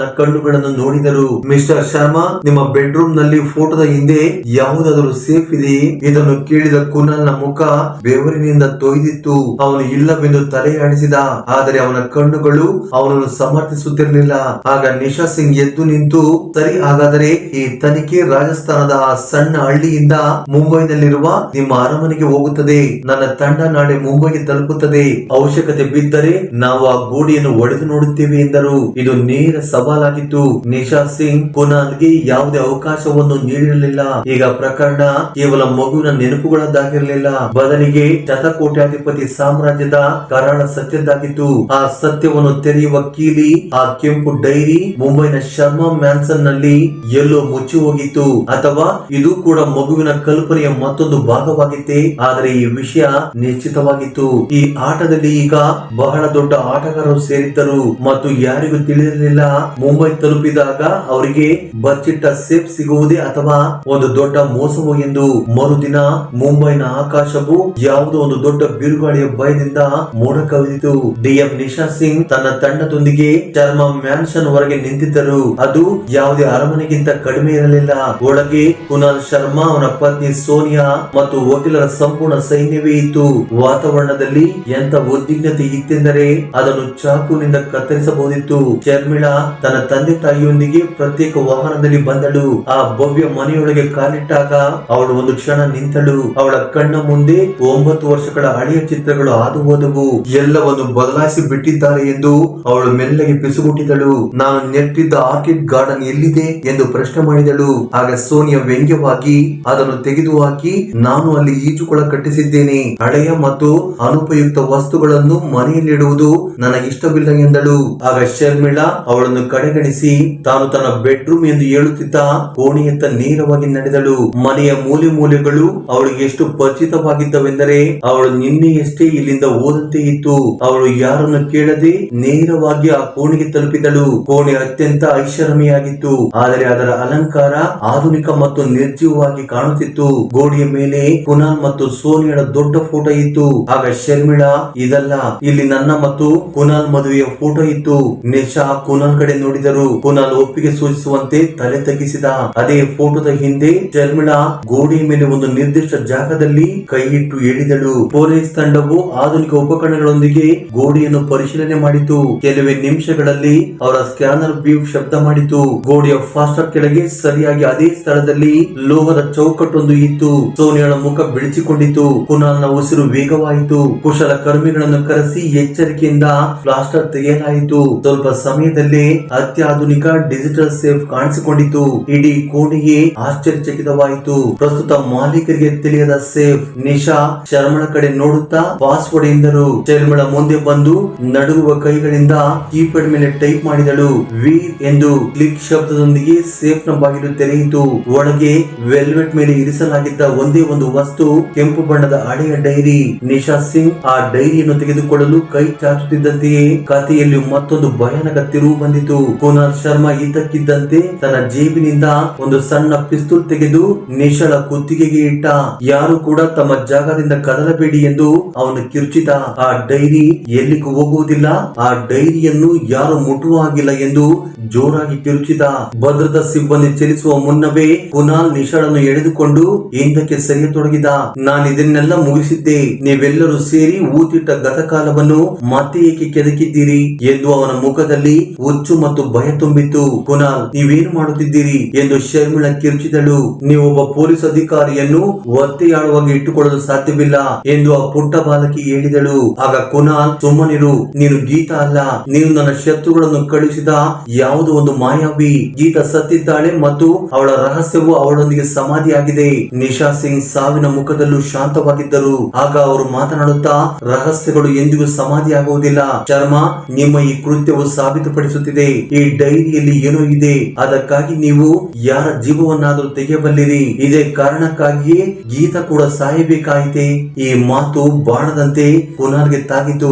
ನ ಕಣ್ಣುಗಳನ್ನು ನೋಡಿದರು. ಮಿಸ್ಟರ್ ಶರ್ಮಾ, ನಿಮ್ಮ ಬೆಡ್ರೂಮ್ ನಲ್ಲಿ ಫೋಟೋದ ಹಿಂದೆ ಯಾವುದಾದರೂ ಸೇಫ್ ಇದೆ? ಇದನ್ನು ಕೇಳಿದ ಕುನಾಲ್ ನ ಮುಖ ಬೆವರಿನಿಂದ ತೊಯ್ದಿತ್ತು. ಅವನು ಇಲ್ಲವೆಂದು ತಲೆ ಆಡಿಸಿದ. ಆದರೆ ಅವನ ಕಣ್ಣುಗಳು ಅವನನ್ನು ಸಮರ್ಥಿಸುತ್ತಿರಲಿಲ್ಲ. ಆಗ ನಿಶಾ ಸಿಂಗ್ ಎದ್ದು ನಿಂತು, ಸರಿ, ಹಾಗಾದರೆ ಈ ತನಿಖೆ ರಾಜಸ್ಥಾನದ ಆ ಸಣ್ಣ ಹಳ್ಳಿಯಿಂದ ಮುಂಬೈನಲ್ಲಿರುವ ನಿಮ್ಮ ಅರಮನೆಗೆ ಹೋಗುತ್ತದೆ. ನನ್ನ ತಂಡ ನಾಳೆ ಮುಂಬೈಗೆ ತಲುಪುತ್ತದೆ. ಅವಶ್ಯಕತೆ ಬಿದ್ದರೆ ನಾವು ಆ ಗೋಡೆಯನ್ನು ಒಡೆದು ನೋಡುತ್ತೇವೆ ಎಂದರು. ಇದು ನೇರ ಸವಾಲಾಗಿತ್ತು. ನಿಶಾ ಸಿಂಗ್ ಕುನಾಲ್ಗೆ ಯಾವುದೇ ಅವಕಾಶವನ್ನು ನೀಡಿರಲಿಲ್ಲ. ಈಗ ಪ್ರಕರಣ ಕೇವಲ ಮಗುವಿನ ನೆನಪುಗಳದ್ದಾಗಿರಲಿಲ್ಲ, ಬದಲಿಗೆ ಶತಕೋಟ್ಯಾಧಿಪತಿ ಸಾಮ್ರಾಜ್ಯದ ಕರಾಳ ಸತ್ಯದ್ದಾಗಿತ್ತು. ಆ ಸತ್ಯವನ್ನು ತೆರೆಯುವ ಕೀಲಿ ಆ ಕೆಂಪು ಡೈರಿ ಮುಂಬೈನ ಶರ್ಮಾ ಮ್ಯಾನ್ಸನ್ ನಲ್ಲಿ ಎಲ್ಲೋ ಮುಚ್ಚಿ ಹೋಗಿತ್ತು. ಅಥವಾ ಇದು ಕೂಡ ಮಗುವಿನ ಕಲ್ಪನೆಯ ಮತ್ತೊಂದು ಭಾಗವಾಗಿತ್ತೆ. ಆದರೆ ಈ ವಿಷಯ ನಿಶ್ಚಿತವಾಗಿತ್ತು. ಈ ಆಟದಲ್ಲಿ ಈಗ ಬಹಳ ದೊಡ್ಡ ಆಟಗಾರರು ಸೇರಿದ್ದರು ಮತ್ತು ಯಾರಿಗೂ ತಿಳಿದಿರಲಿಲ್ಲ ಮುಂಬೈ ತಲುಪಿದಾಗ ಅವರಿಗೆ ಬಚ್ಚಿಟ್ಟ ಸೇಫ್ ಸಿಗುವುದೇ ಅಥವಾ ಒಂದು ದೊಡ್ಡ ಮೋಸವೋ ಎಂದು. ಮರುದಿನ ಮುಂಬೈನ ಆಕಾಶವು ಯಾವುದೋ ಒಂದು ದೊಡ್ಡ ಬಿರುಗಾಳಿಯ ಭಯದಿಂದ ಮೋಡ ಕವಿದಿತು. DM ನಿಶಾ ಸಿಂಗ್ ತನ್ನ ತಂಡದೊಂದಿಗೆ ಶರ್ಮಾ ಮ್ಯಾನ್ಷನ್ ಹೊರಗೆ ನಿಂತಿದ್ದರು. ಅದು ಯಾವುದೇ ಅರಮನೆಗಿಂತ ಕಡಿಮೆ ಇರಲಿಲ್ಲ. ಒಳಗೆ ಕುನಾಲ್ ಶರ್ಮಾ, ಅವನ ಪತ್ನಿ ಸೋನಿಯಾ ಮತ್ತು ವಕೀಲರ ಸಂಪೂರ್ಣ ಸೈನ್ಯವೇ ಇತ್ತು. ವಾತಾವರಣದಲ್ಲಿ ಎಂತ ಉದ್ವಿಗ್ನತೆ ಇತ್ತೆಂದರೆ ಅದನ್ನು ಚಾಕುನಿಂದ ಕತ್ತರಿಸಬಹುದಿತ್ತು. ಶರ್ಮಿಳಾ ತನ್ನ ತಂದೆ ತಾಯಿಯೊಂದಿಗೆ ಪ್ರತ್ಯೇಕ ವಾಹನದಲ್ಲಿ ಬಂದಳು. ಆ ಭವ್ಯ ಮನೆಯೊಳಗೆ ಕಾಲಿಟ್ಟಾಗ ಅವಳು ಒಂದು ಕ್ಷಣ ನಿಂತಳು. ಅವಳ ಕಣ್ಣ ಮುಂದೆ 9 ವರ್ಷಗಳ ಹಳೆಯ ಚಿತ್ರಗಳು ಹಾದು ಹೋದವು. ಎಲ್ಲವನ್ನು ಬದಲಾಯಿಸಿ ಬಿಟ್ಟಿದ್ದಾರೆ ಎಂದು ಅವಳು ಮೆಲ್ಲಗೆ ಪಿಸುಗುಟ್ಟಿದಳು. ನಾನು ನೆಟ್ಟಿದ್ದ ಆರ್ಕಿಡ್ ಗಾರ್ಡನ್ ಎಲ್ಲಿದೆ ಎಂದು ಪ್ರಶ್ನೆ ಮಾಡಿದಳು. ಆಗ ಸೋನಿಯಾ ವ್ಯಂಗ್ಯವಾಗಿ, ಅದನ್ನು ತೆಗೆದುಹಾಕಿ ನಾನು ಅಲ್ಲಿ ಈಜುಕೊಳ ಕಟ್ಟಿಸಿದ್ದೇನೆ. ಹಳೆಯ ಮತ್ತು ಅನುಪಯುಕ್ತ ವಸ್ತುಗಳನ್ನು ಮನೆಯಲ್ಲಿಡುವುದು ನನಗಿಷ್ಟವಿಲ್ಲ ಎಂದಳು. ಆಗ ಶರ್ಮಿಳಾ ಅವಳನ್ನು ಕಡೆಗಣಿಸಿ ತಾನು ತನ್ನ ಬೆಡ್ರೂಮ್ ಎಂದು ಹೇಳುತ್ತಿದ್ದ ಕೋಣೆಯತ್ತ ನೇರವಾಗಿ ನಡೆದಳು. ಮನೆಯ ಮೂಲೆ ಮೂಲೆಗಳು ಅವಳಿಗೆ ಎಷ್ಟು ಪರಿಚಿತವಾಗಿದ್ದವೆಂದರೆ ಅವಳು ನಿನ್ನೆಯಷ್ಟೇ ಇಲ್ಲಿಂದ ಹೋದಂತೆ ಇತ್ತು. ಅವಳು ಯಾರನ್ನು ಕೇಳದೆ ನೇರವಾಗಿ ಆ ಕೋಣೆಗೆ ತಲುಪಿದಳು. ಕೋಣೆ ಅತ್ಯಂತ ಐಷಾರಾಮಿಯಾಗಿತ್ತು, ಆದರೆ ಅದರ ಅಲಂಕಾರ ಆಧುನಿಕ ಮತ್ತು ನಿರ್ಜೀವವಾಗಿ ಕಾಣುತ್ತಿತ್ತು. ಗೋಡೆಯ ಮೇಲೆ ಕುನಾಲ್ ಮತ್ತು ಸೋನಿಯಾಳ ದೊಡ್ಡ ಫೋಟೋ ಇತ್ತು. ಆಗ ಶರ್ಮಿಳಾ, ಇದಲ್ಲ, ಇಲ್ಲಿ ನನ್ನ ಮತ್ತು ಕುನಾಲ್ ಮದುವೆಯ ಫೋಟೋ ಇತ್ತು. ನಿಶಾ ಕುನಾಲ್ ಕಡೆ ನೋಡಿದರು. ಕುನಾಲ್ ಒಪ್ಪಿಗೆ ಸೂಚಿಸುವಂತೆ ತಲೆ ತಗ್ಗಿಸಿದ. ಅದೇ ಫೋಟೋದ ಹಿಂದೆ ಶರ್ಮಿಳಾ ಗೋಡೆಯ ಮೇಲೆ ಒಂದು ನಿರ್ದಿಷ್ಟ ಜಾಗದಲ್ಲಿ ಕೈ ಇಟ್ಟು ಹೇಳಿದಳು. ಪೊಲೀಸ್ ತಂಡವು ಆಧುನಿಕ ಉಪಕರಣಗಳೊಂದಿಗೆ ಗೋಡೆಯನ್ನು ಪರಿಶೀಲನೆ ಮಾಡಿತು. ಕೆಲವೇ ನಿಮಿಷಗಳಲ್ಲಿ ಅವರ ಸ್ಕ್ಯಾನರ್ ಬೀವ್ ಶಬ್ದ ಮಾಡಿತು. ಗೋಡೆಯ ಫಾಸ್ಟರ್ ಕೆಳಗೆ ಸರಿಯಾಗಿ ಅದೇ ಸ್ಥಳದಲ್ಲಿ ಲೋಹದ ಚೌಕಟ್ಟೊಂದು ಇತ್ತು. ಸೋನಿಯಾಳ ಮುಖ ಬಿಳಿಸಿಕೊಂಡಿತು. ಕುನಾಲ್ನ ಉಸಿರು ವೇಗವಾಯಿತು. ಕುಶಲ ಕರ್ಮಿಗಳನ್ನು ಕರೆಸಿ ಎಚ್ಚರಿಕೆಯಿಂದ ಪ್ಲಾಸ್ಟರ್ ತೆಗೆಯಲಾಯಿತು. ಸ್ವಲ್ಪ ಸಮಯದಲ್ಲೇ ಅತ್ಯಾಧುನಿಕ ಡಿಜಿಟಲ್ ಸೇಫ್ ಕಾಣಿಸಿಕೊಂಡಿತು. ಇಡೀ ಕೋಣೆಯೇ ಆಶ್ಚರ್ಯಚಕಿತವಾಯಿತು. ಪ್ರಸ್ತುತ ಮಾಲೀಕರಿಗೆ ತಿಳಿಯದ ಸೇಫ್. ನಿಶಾ ಶರ್ಮಳ ಕಡೆ ನೋಡುತ್ತಾ ಪಾಸ್ವರ್ಡ್ ಎಂದರು. ಶರ್ಮಳ ಮುಂದೆ ಬಂದು ನಡುಗುವ ಕೈಗಳಿಂದ ಕೀಪ್ಯಾಡ್ ಮೇಲೆ ಟೈಪ್ ಮಾಡಿದಳು. ವೀರ್ ಎಂದು ಕ್ಲಿಕ್ ಶಬ್ದದೊಂದಿಗೆ ಸೇಫ್ ನ ಬಾಗಿಲು ತೆರೆಯಿತು. ಒಳಗೆ ವೆಲ್ವೆಟ್ ಮೇಲೆ ಇರಿಸಲಾಗಿದ್ದ ಒಂದೇ ಒಂದು ವಸ್ತು ಕೆಂಪು ಬಣ್ಣದ ಹಳೆಯ ಡೈರಿ. ನಿಶಾ ಸಿಂಗ್ ಆ ಡೈರಿಯನ್ನು ತೆಗೆದುಕೊಳ್ಳಲು ಕೈ ಚಾಚುತ್ತಿದ್ದಂತೆಯೇ ಕಥೆಯಲ್ಲಿ ಮತ್ತೊಂದು ಭಯಾನಕ ತಿರುವು ಬಂದಿತು. ಕುನಾಲ್ ಶರ್ಮಾ ಇದ್ದಕ್ಕಿದ್ದಂತೆ ತನ್ನ ಜೇಬಿನಿಂದ ಒಂದು ಸಣ್ಣ ಪಿಸ್ತೂಲ್ ತೆಗೆದು ನಿಶಾಳ ಕುತ್ತಿಗೆಗೆ ಇಟ್ಟ. ಯಾರು ಕೂಡ ತಮ್ಮ ಜಾಗದಿಂದ ಕದಲಬೇಡಿ ಎಂದು ಅವನು ಕಿರುಚಿದ. ಆ ಡೈರಿ ಎಲ್ಲಿಗೂ ಹೋಗುವುದಿಲ್ಲ, ಆ ಡೈರಿಯನ್ನು ಯಾರು ಮುಟ್ಟುವ ಹಾಗಿಲ್ಲ ಎಂದು ಜೋರಾಗಿ ಕಿರುಚಿದ. ಭದ್ರತಾ ಸಿಬ್ಬಂದಿ ಚಲಿಸುವ ಮುನ್ನವೇ ಕುನಾಲ್ ನಿಶಾಳನ್ನು ಎಳೆದುಕೊಂಡು ಹಿಂದಕ್ಕೆ ಸರಿಯತೊಡಗಿದ. ನಾನು ಇದನ್ನೆಲ್ಲ ಮುಗಿಸಿದ್ದೆ. ನೀವೆಲ್ಲರೂ ಸೇರಿ ಊತಿಟ್ಟ ಗತಕಾಲವನ್ನು ಮತ್ತೆ ಏಕೆ ಕೆದಕಿದ್ದೀರಿ ಎಂದು ಅವನ ಮುಖದಲ್ಲಿ ಹುಚ್ಚು ಮತ್ತು ಭಯ ತುಂಬಿತ್ತು. ಕುನಾಲ್, ನೀವೇನು ಮಾಡುತ್ತಿದ್ದೀರಿ ಎಂದು ಶರ್ಮಿಳಾ ಕಿರುಚಿದಳು. ನೀವೊಬ್ಬ ಪೊಲೀಸ್ ಅಧಿಕಾರಿಯನ್ನು ಒತ್ತೆಯಾಳುವಾಗಿ ಇಟ್ಟುಕೊಳ್ಳಲು ಸಾಧ್ಯವಿಲ್ಲ ಎಂದು ಆ ಪುಟ್ಟ ಬಾಲಕಿ ಹೇಳಿದಳು. ಆಗ ಕುನಾಲ್, ಸುಮ್ಮನಿರು, ನೀನು ಗೀತಾ ಅಲ್ಲ, ನೀನು ನನ್ನ ಶತ್ರುಗಳನ್ನು ಕಳುಹಿಸಿದ ಯಾವುದೋ ಒಂದು ಮಾಯಾವಿ. ಗೀತಾ ಸತ್ತಿದ್ದಾಳೆ ಮತ್ತು ಅವಳ ರಹಸ್ಯವು ಅವಳೊಂದಿಗೆ ಸಮಾಧಿಯಾಗಿದೆ. ನಿಶಾ ಸಿಂಗ್ ಸಾವಿನ ಮುಖದಲ್ಲೂ ಶಾಂತವಾಗಿದ್ದರು. ಆಗ ಅವರು ಮಾತನಾಡುತ್ತಾ, ರಹಸ್ಯಗಳು ಎಂದಿಗೂ ಸಮಾಧಿಯಾಗುವುದಿಲ್ಲ ಶರ್ಮಾ, ನಿಮ್ಮ ಈ ಕೃತ್ಯವು ಸಾಬೀತುಪಡಿಸುತ್ತಿದೆ ಈ ಡೈರಿಯಲ್ಲಿ ಏನೋ ಇದೆ. ಅದಕ್ಕಾಗಿ ನೀವು ಯಾರ ಜೀವವನ್ನಾದರೂ ತೆಗೆಯಬಲ್ಲಿರಿ. ಇದೇ ಕಾರಣಕ್ಕಾಗಿಯೇ ಗೀತಾ ಕೂಡ ಸಾಯಬೇಕಾಯಿತೆ. ಈ ಮಾತು ಬಾಣದಂತೆ ಕುನಾಲ್ಗೆ ತಾಗಿತು.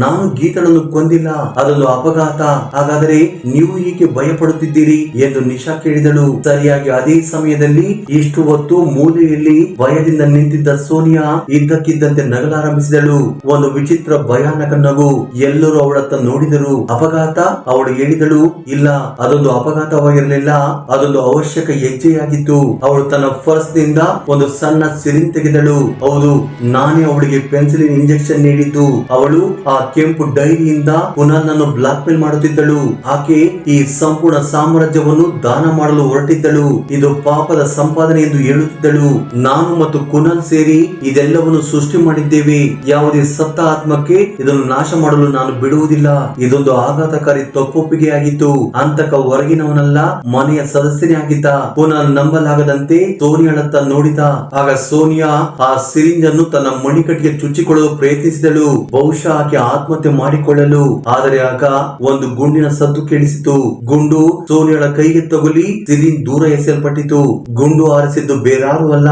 ನಾನು ಗೀತಳನ್ನು ಕೊಂದಿಲ್ಲ, ಅದೊಂದು ಅಪಘಾತ. ಹಾಗಾದರೆ ನೀವು ಏಕೆ ಭಯ ಪಡುತ್ತಿದ್ದೀರಿ ಎಂದು ನಿಶಾ ಕೇಳಿದಳು. ಸರಿಯಾಗಿ ಅದೇ ಸಮಯದಲ್ಲಿ ಇಷ್ಟು ಹೊತ್ತು ಮೂಲೆಯಲ್ಲಿ ಭಯದಿಂದ ನಿಂತಿದ್ದ ಸೋನಿಯಾ ಇದ್ದಕ್ಕಿದ್ದಂತೆ ನಗಲಾರಂಭಿಸಿದಳು. ಒಂದು ವಿಚಿತ್ರ ಭಯಾನಕ ನಗು. ಎಲ್ಲರೂ ಅವಳತ್ತ ನೋಡಿದರು. ಅಪಘಾತ? ಅವಳು ಹೇಳಿದಳು. ಇಲ್ಲ, ಅದೊಂದು ಅಪಘಾತವಾಗಿರಲಿಲ್ಲ, ಅದೊಂದು ಅವಶ್ಯಕ ಹೆಜ್ಜೆಯಾಗಿತ್ತು. ಅವಳು ತನ್ನ ಪರ್ಸ್ ನಿಂದ ಒಂದು ಸಣ್ಣ ಸಿರಿಂಜ್ ತೆಗೆದಳು. ಹೌದು, ನಾನೇ ಅವಳಿಗೆ ಪೆನ್ಸಿಲಿನ್ ಇಂಜೆಕ್ಷನ್ ನೀಡಿದ್ದು. ಅವಳು ಆ ಕೆಂಪು ಡೈರಿಯಿಂದ ಕುನಾಲ್ ನನ್ನು ಬ್ಲಾಕ್ ಮೇಲ್ ಮಾಡುತ್ತಿದ್ದಳು. ಆಕೆ ಈ ಸಂಪೂರ್ಣ ಸಾಮ್ರಾಜ್ಯವನ್ನು ದಾನ ಮಾಡಲು ಹೊರಟಿದ್ದಳು. ಇದು ಪಾಪದ ಸಂಪಾದನೆ ಎಂದು ಹೇಳುತ್ತಿದ್ದಳು. ನಾನು ಮತ್ತು ಕುನಾಲ್ ಸೇರಿ ಇದೆಲ್ಲವನ್ನು ಸೃಷ್ಟಿ ಮಾಡಿದ್ದೇವೆ. ಯಾವುದೇ ಸತ್ತ ಆತ್ಮಕ್ಕೆ ಇದನ್ನು ನಾಶ ಮಾಡಲು ನಾನು ಬಿಡುವುದಿಲ್ಲ. ಇದೊಂದು ಆಘಾತಕಾರಿ ತಪ್ಪೊಪ್ಪಿಗೆಯಾಗಿತ್ತು. ಅಂತಕ ಹೊರಗಿನವನಲ್ಲ, ಮನೆಯ ಸದಸ್ಯನೇ ಆಗಿದ್ದ. ಕುನಾಲ್ ನಂಬಲಾಗದಂತೆ ಸೋನಿಯಾಳತ್ತ ನೋಡಿದ. ಆಗ ಸೋನಿಯಾ ಆ ಸಿರಿಂಜ್ ಅನ್ನು ತನ್ನ ಮಣಿಕಟ್ಟಿಗೆ ಚುಚ್ಚಿಕೊಳ್ಳಲು ಪ್ರಯತ್ನಿಸಿದಳು, ಬಹುಶಃ ಆಕೆ ಆತ್ಮಹತ್ಯೆ ಮಾಡಿಕೊಳ್ಳಲು. ಆದರೆ ಆಗ ಒಂದು ಗುಂಡಿನ ಸದ್ದು ಕೇಳಿಸಿತು. ಗುಂಡು ಸೋನಿಯಾಳ ಕೈಗೆ ತಗುಲಿ ಸಿರಿಂಜ್ ದೂರ ಎಸೆಯಲ್ಪಟ್ಟಿತು. ಗುಂಡು ಹಾರಿಸಿದ್ದು ಬೇರಾರು ಅಲ್ಲ,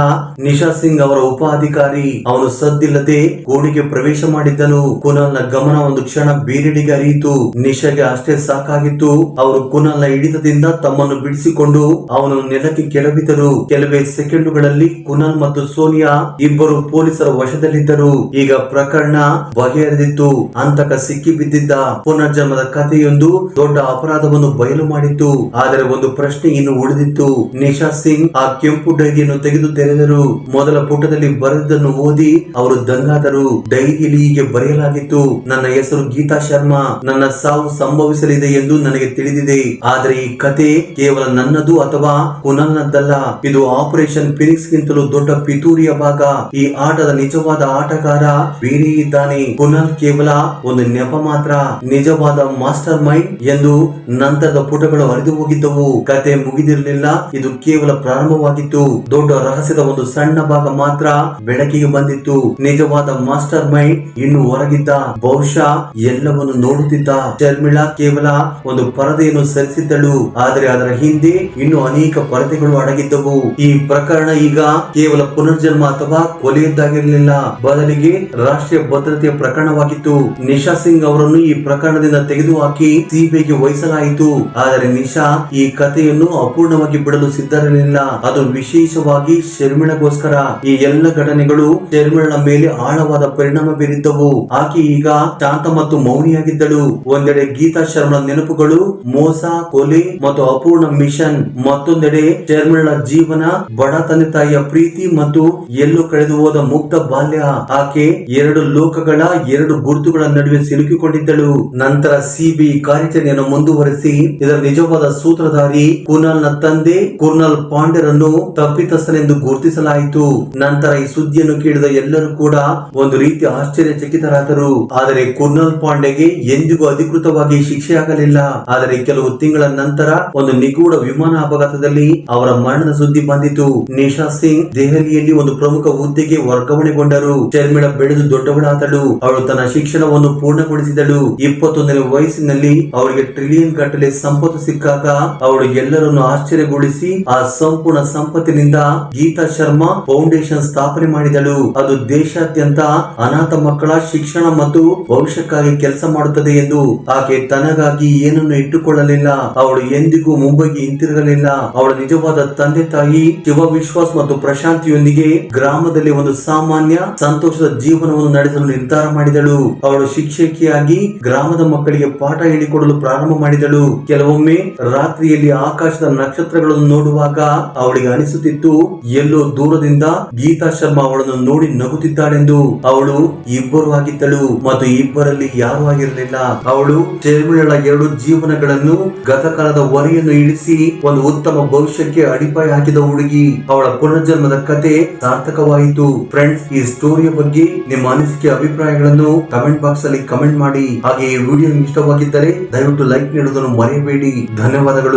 ನಿಶಾ ಸಿಂಗ್ ಅವರ ಉಪ ಅಧಿಕಾರಿ. ಅವನು ಸದ್ದಿಲ್ಲದೆ ಕೋಣೆಗೆ ಪ್ರವೇಶ ಮಾಡಿದ್ದನು. ಕುನಾಲ್ನ ಗಮನ ಒಂದು ಕ್ಷಣ ಬೇರೆಡೆಗೆ ಹರಿಯಿತು. ನಿಶಾಗೆ ಅಷ್ಟೇ ಸಾಕಾಗಿತ್ತು. ಅವರು ಕುನಾಲ್ನ ಹಿಡಿತದಿಂದ ತಮ್ಮನ್ನು ಬಿಡಿಸಿಕೊಂಡು ಅವನನ್ನು ನೆಲಕ್ಕೆ ಕೆಳಬಿದ್ದರು. ಕೆಲವೇ ಸೆಕೆಂಡುಗಳಲ್ಲಿ ಕುನಾಲ್ ಮತ್ತು ಸೋನಿಯಾ ಇಬ್ಬರು ಪೊಲೀಸರ ವಶದಲ್ಲಿದ್ದರು. ಈಗ ಪ್ರಕರಣ ಬಗೆಹರಿದಿತ್ತು. ಅಂತಕ ಸಿಕ್ಕಿ ಬಿದ್ದಿದ್ದ. ಪುನರ್ಜನ್ಮದ ಕಥೆಯೊಂದು ದೊಡ್ಡ ಅಪರಾಧವನ್ನು ಬಯಲು ಮಾಡಿತ್ತು. ಆದರೆ ಒಂದು ಪ್ರಶ್ನೆ ಇನ್ನು ಉಳಿದಿತ್ತು. ನಿಶಾ ಸಿಂಗ್ ಆ ಕೆಂಪು ಡೈರಿಯನ್ನು ತೆಗೆದು ತೆರೆದರು. ಮೊದಲ ಪುಟದಲ್ಲಿ ಬರೆದನ್ನು ಓದಿ ಅವರು ದಂಗಾದರು. ಡೈರಿಯಲ್ಲಿ ಹೀಗೆ ಬರೆಯಲಾಗಿತ್ತು, ನನ್ನ ಹೆಸರು ಗೀತಾ ಶರ್ಮಾ. ನನ್ನ ಸಾವು ಸಂಭವಿಸಲಿದೆ ಎಂದು ನನಗೆ ತಿಳಿದಿದೆ. ಆದರೆ ಈ ಕತೆ ಕೇವಲ ನನ್ನದು ಅಥವಾ ಕುನಾಲ್ನದ್ದಲ್ಲ. ಇದು ಆಪರೇಷನ್ ಫಿನಿಕ್ಸ್ ಗಿಂತಲೂ ದೊಡ್ಡ ಪಿತೂರಿಯ ಭಾಗ. ಈ ಆಟದ ನಿಜವಾದ ಆಟಗಾರ ಬೇರೆ ಇದ್ದಾನೆ. ಕುನಾಲ್ ಕೇವಲ ಒಂದು ನೆಪ ಮಾತ್ರ, ನಿಜವಾದ ಮಾಸ್ಟರ್ ಮೈಂಡ್ ಎಂದು ನಂತರದ ಪುಟಗಳು ಹರಿದು ಹೋಗಿದ್ದವು. ಕತೆ ಮುಗಿದಿರಲಿಲ್ಲ, ಇದು ಕೇವಲ ಪ್ರಾರಂಭವಾಗಿತ್ತು. ದೊಡ್ಡ ರಹಸ್ಯದ ಒಂದು ಸಣ್ಣ ಭಾಗ ಮಾತ್ರ ಬೆಳಕಿಗೆ ಬಂದಿತ್ತು. ನಿಜವಾದ ಮಾಸ್ಟರ್ ಮೈಂಡ್ ಇನ್ನು ಹೊರಗಿದ್ದ, ಬಹುಶಃ ಎಲ್ಲವನ್ನು ನೋಡುತ್ತಿದ್ದ. ಶರ್ಮಿಳಾ ಕೇವಲ ಒಂದು ಪರದೆಯನ್ನು ಸರಿಸಿದ್ದಳು, ಆದರೆ ಅದರ ಹಿಂದೆ ಇನ್ನು ಅನೇಕ ಪರದೆಗಳು ಅಡಗಿದ್ದವು. ಈ ಪ್ರಕರಣ ಈಗ ಕೇವಲ ಪುನರ್ಜನ್ಮ ಅಥವಾ ಕೊಲೆಯದ್ದಾಗಿರಲಿಲ್ಲ, ಬದಲಿಗೆ ರಾಷ್ಟ್ರೀಯ ಭದ್ರತೆಯ ಪ್ರಕರಣವಾಗಿತ್ತು. ನಿಶಾ ಸಿಂಗ್ ಅವರನ್ನು ಈ ಪ್ರಕರಣದಿಂದ ತೆಗೆದುಹಾಕಿ ಸಿಬಿಐಗೆ ವಹಿಸಲಾಯಿತು. ಆದರೆ ನಿಶಾ ಈ ಕಥೆಯನ್ನು ಅಪೂರ್ಣವಾಗಿ ಬಿಡಲು ಸಿದ್ಧರಿರಲಿಲ್ಲ. ಅದು ವಿಶೇಷವಾಗಿ ಶರ್ಮಿಳಗೋಸ್ಕರ. ಈ ಎಲ್ಲ ಘಟನೆಗಳು ಶರ್ಮಿಳನ ಮೇಲೆ ಆಳವಾದ ಪರಿಣಾಮ ಬೀರಿದ್ದವು. ಆಕೆ ಈಗ ಶಾಂತ ಮತ್ತು ಮೌನಿಯಾಗಿದ್ದಳು. ಒಂದೆಡೆ ಗೀತಾ ಶರ್ಮಳ ನೆನಪುಗಳು, ಮೋಸ, ಕೊಲೆ ಮತ್ತು ಅಪೂರ್ಣ ಮಿಷನ್. ಮತ್ತೊಂದೆಡೆ ಶರ್ಮಿಳನ ಜೀವನ, ಬಡ ತಂದೆ ತಾಯಿಯ ಪ್ರೀತಿ ಮತ್ತು ಎಲ್ಲೋ ಕಳೆದು ಹೋದ ಮುಕ್ತ ಬಾಲ್ಯ. ಆಕೆ ಎರಡು ಲೋಕಗಳ ಎರಡು ಗುರುತುಗಳ ನಡುವೆ ಸಿಲುಕಿಕೊಂಡಿದ್ದಳು. ನಂತರ ಸಿಬಿಐ ಕಾರ್ಯಾಚರಣೆಯನ್ನು ಮುಂದುವರೆಸಿ ಇದರ ನಿಜವಾದ ಸೂತ್ರಧಾರಿ ಕುನಾಲ್ನ ತಂದೆ ಕುರ್ನಲ್ ಪಾಂಡೆರನ್ನು ತಪ್ಪಿತಸ್ಥನೆಂದು ಗುರುತಿಸಲಾಯಿತು. ನಂತರ ಈ ಸುದ್ದಿಯನ್ನು ಕೇಳಿದ ಎಲ್ಲರೂ ಕೂಡ ಒಂದು ರೀತಿ ಆಶ್ಚರ್ಯಚಕಿತರಾದರು. ಆದರೆ ಕುರ್ನಲ್ ಪಾಂಡೆಗೆ ಎಂದಿಗೂ ಅಧಿಕೃತವಾಗಿ ಶಿಕ್ಷೆಯಾಗಲಿಲ್ಲ. ಆದರೆ ಕೆಲವು ತಿಂಗಳ ನಂತರ ನಂತರ ಒಂದು ನಿಗೂಢ ವಿಮಾನ ಅಪಘಾತದಲ್ಲಿ ಅವರ ಮರಣದ ಸುದ್ದಿ ಬಂದಿತು. ನಿಶಾ ಸಿಂಗ್ ದೆಹಲಿಯಲ್ಲಿ ಒಂದು ಪ್ರಮುಖ ಹುದ್ದೆಗೆ ವರ್ಗಾವಣೆಗೊಂಡರು. ಶರ್ಮಿಳಾ ಬೆಳೆದು ದೊಡ್ಡವಳಾದಳು. ಅವಳು ತನ್ನ ಶಿಕ್ಷಣವನ್ನು ಪೂರ್ಣಗೊಳಿಸಿದಳು. 21ನೇ ವಯಸ್ಸಿನಲ್ಲಿ ಅವರಿಗೆ ಟ್ರಿಲಿಯನ್ ಗಟ್ಟಲೆ ಸಂಪತ್ತು ಸಿಕ್ಕಾಗ ಅವಳು ಎಲ್ಲರನ್ನು ಆಶ್ಚರ್ಯಗೊಳಿಸಿ ಆ ಸಂಪೂರ್ಣ ಸಂಪತ್ತಿನಿಂದ ಗೀತಾ ಶರ್ಮಾ ಫೌಂಡೇಶನ್ ಸ್ಥಾಪನೆ ಮಾಡಿದಳು. ಅದು ದೇಶಾದ್ಯಂತ ಅನಾಥ ಮಕ್ಕಳ ಶಿಕ್ಷಣ ಮತ್ತು ಭವಿಷ್ಯಕ್ಕಾಗಿ ಕೆಲಸ ಮಾಡುತ್ತದೆ ಎಂದು ಆಕೆ ತನಗಾಗಿ ಏನನ್ನು ಇಟ್ಟುಕೊಳ್ಳಲಿಲ್ಲ. ಅವಳು ಎಂದಿಗೂ ಮುಂಬೈಗೆ ಹಿಂತಿರುಗಲಿಲ್ಲ. ಅವಳ ನಿಜವಾದ ತಂದೆ ತಾಯಿ ಶಿವ ವಿಶ್ವಾಸ್ ಮತ್ತು ಪ್ರಶಾಂತಿಯೊಂದಿಗೆ ಗ್ರಾಮದಲ್ಲಿ ಒಂದು ಸಾಮಾನ್ಯ ಸಂತೋಷದ ಜೀವನವನ್ನು ನಡೆಸಲು ನಿರ್ಧಾರ ಮಾಡಿದಳು. ಅವಳು ಶಿಕ್ಷಕಿಯಾಗಿ ಗ್ರಾಮದ ಮಕ್ಕಳಿಗೆ ಪಾಠ ಹೇಳಿಕೊಡಲು ಪ್ರಾರಂಭ ಮಾಡಿದಳು. ಕೆಲವೊಮ್ಮೆ ರಾತ್ರಿಯಲ್ಲಿ ಆಕಾಶದ ನಕ್ಷತ್ರಗಳನ್ನು ನೋಡುವಾಗ ಅವಳಿಗೆ ಅನಿಸುತ್ತಿತ್ತು ಎಲ್ಲೋ ದೂರದಿಂದ ಗೀತಾ ಶರ್ಮಾ ಅವಳನ್ನು ನೋಡಿ ನಗುತ್ತಿದ್ದಾಳೆಂದು. ಅವಳು ಇಬ್ಬರು ಆಗಿದ್ದಳು ಮತ್ತು ಇಬ್ಬರಲ್ಲಿ ಯಾರು ಆಗಿರಲಿಲ್ಲ. ಅವಳು ಶರ್ಮಿಳಾ 2 ಜೀವನಗಳನ್ನು ಗತಕಾಲದ ಹೊರೆಯನ್ನು ಇಳಿಸಿ ಒಂದು ಉತ್ತಮ ಭವಿಷ್ಯಕ್ಕೆ ಅಡಿಪಾಯ ಹಾಕಿದ ಹುಡುಗಿ. ಅವಳ ಪುನರ್ಜನ್ಮದ ಕತೆ ಸಾರ್ಥಕವಾಯಿತು. ಫ್ರೆಂಡ್ಸ್, ಈ ಸ್ಟೋರಿಯ ಬಗ್ಗೆ ನಿಮ್ಮ ಅನಿಸಿಕೆ ಅಭಿಪ್ರಾಯಗಳನ್ನು ಕಮೆಂಟ್ ಬಾಕ್ಸ್ ಅಲ್ಲಿ ಕಮೆಂಟ್ ಮಾಡಿ. ಹಾಗೆ ಈ ವಿಡಿಯೋ ಇಷ್ಟವಾಗಿದ್ದರೆ ದಯವಿಟ್ಟು ಲೈಕ್ ನೀಡುವುದನ್ನು ಮರೆಯಬೇಡಿ. ಧನ್ಯವಾದಗಳು.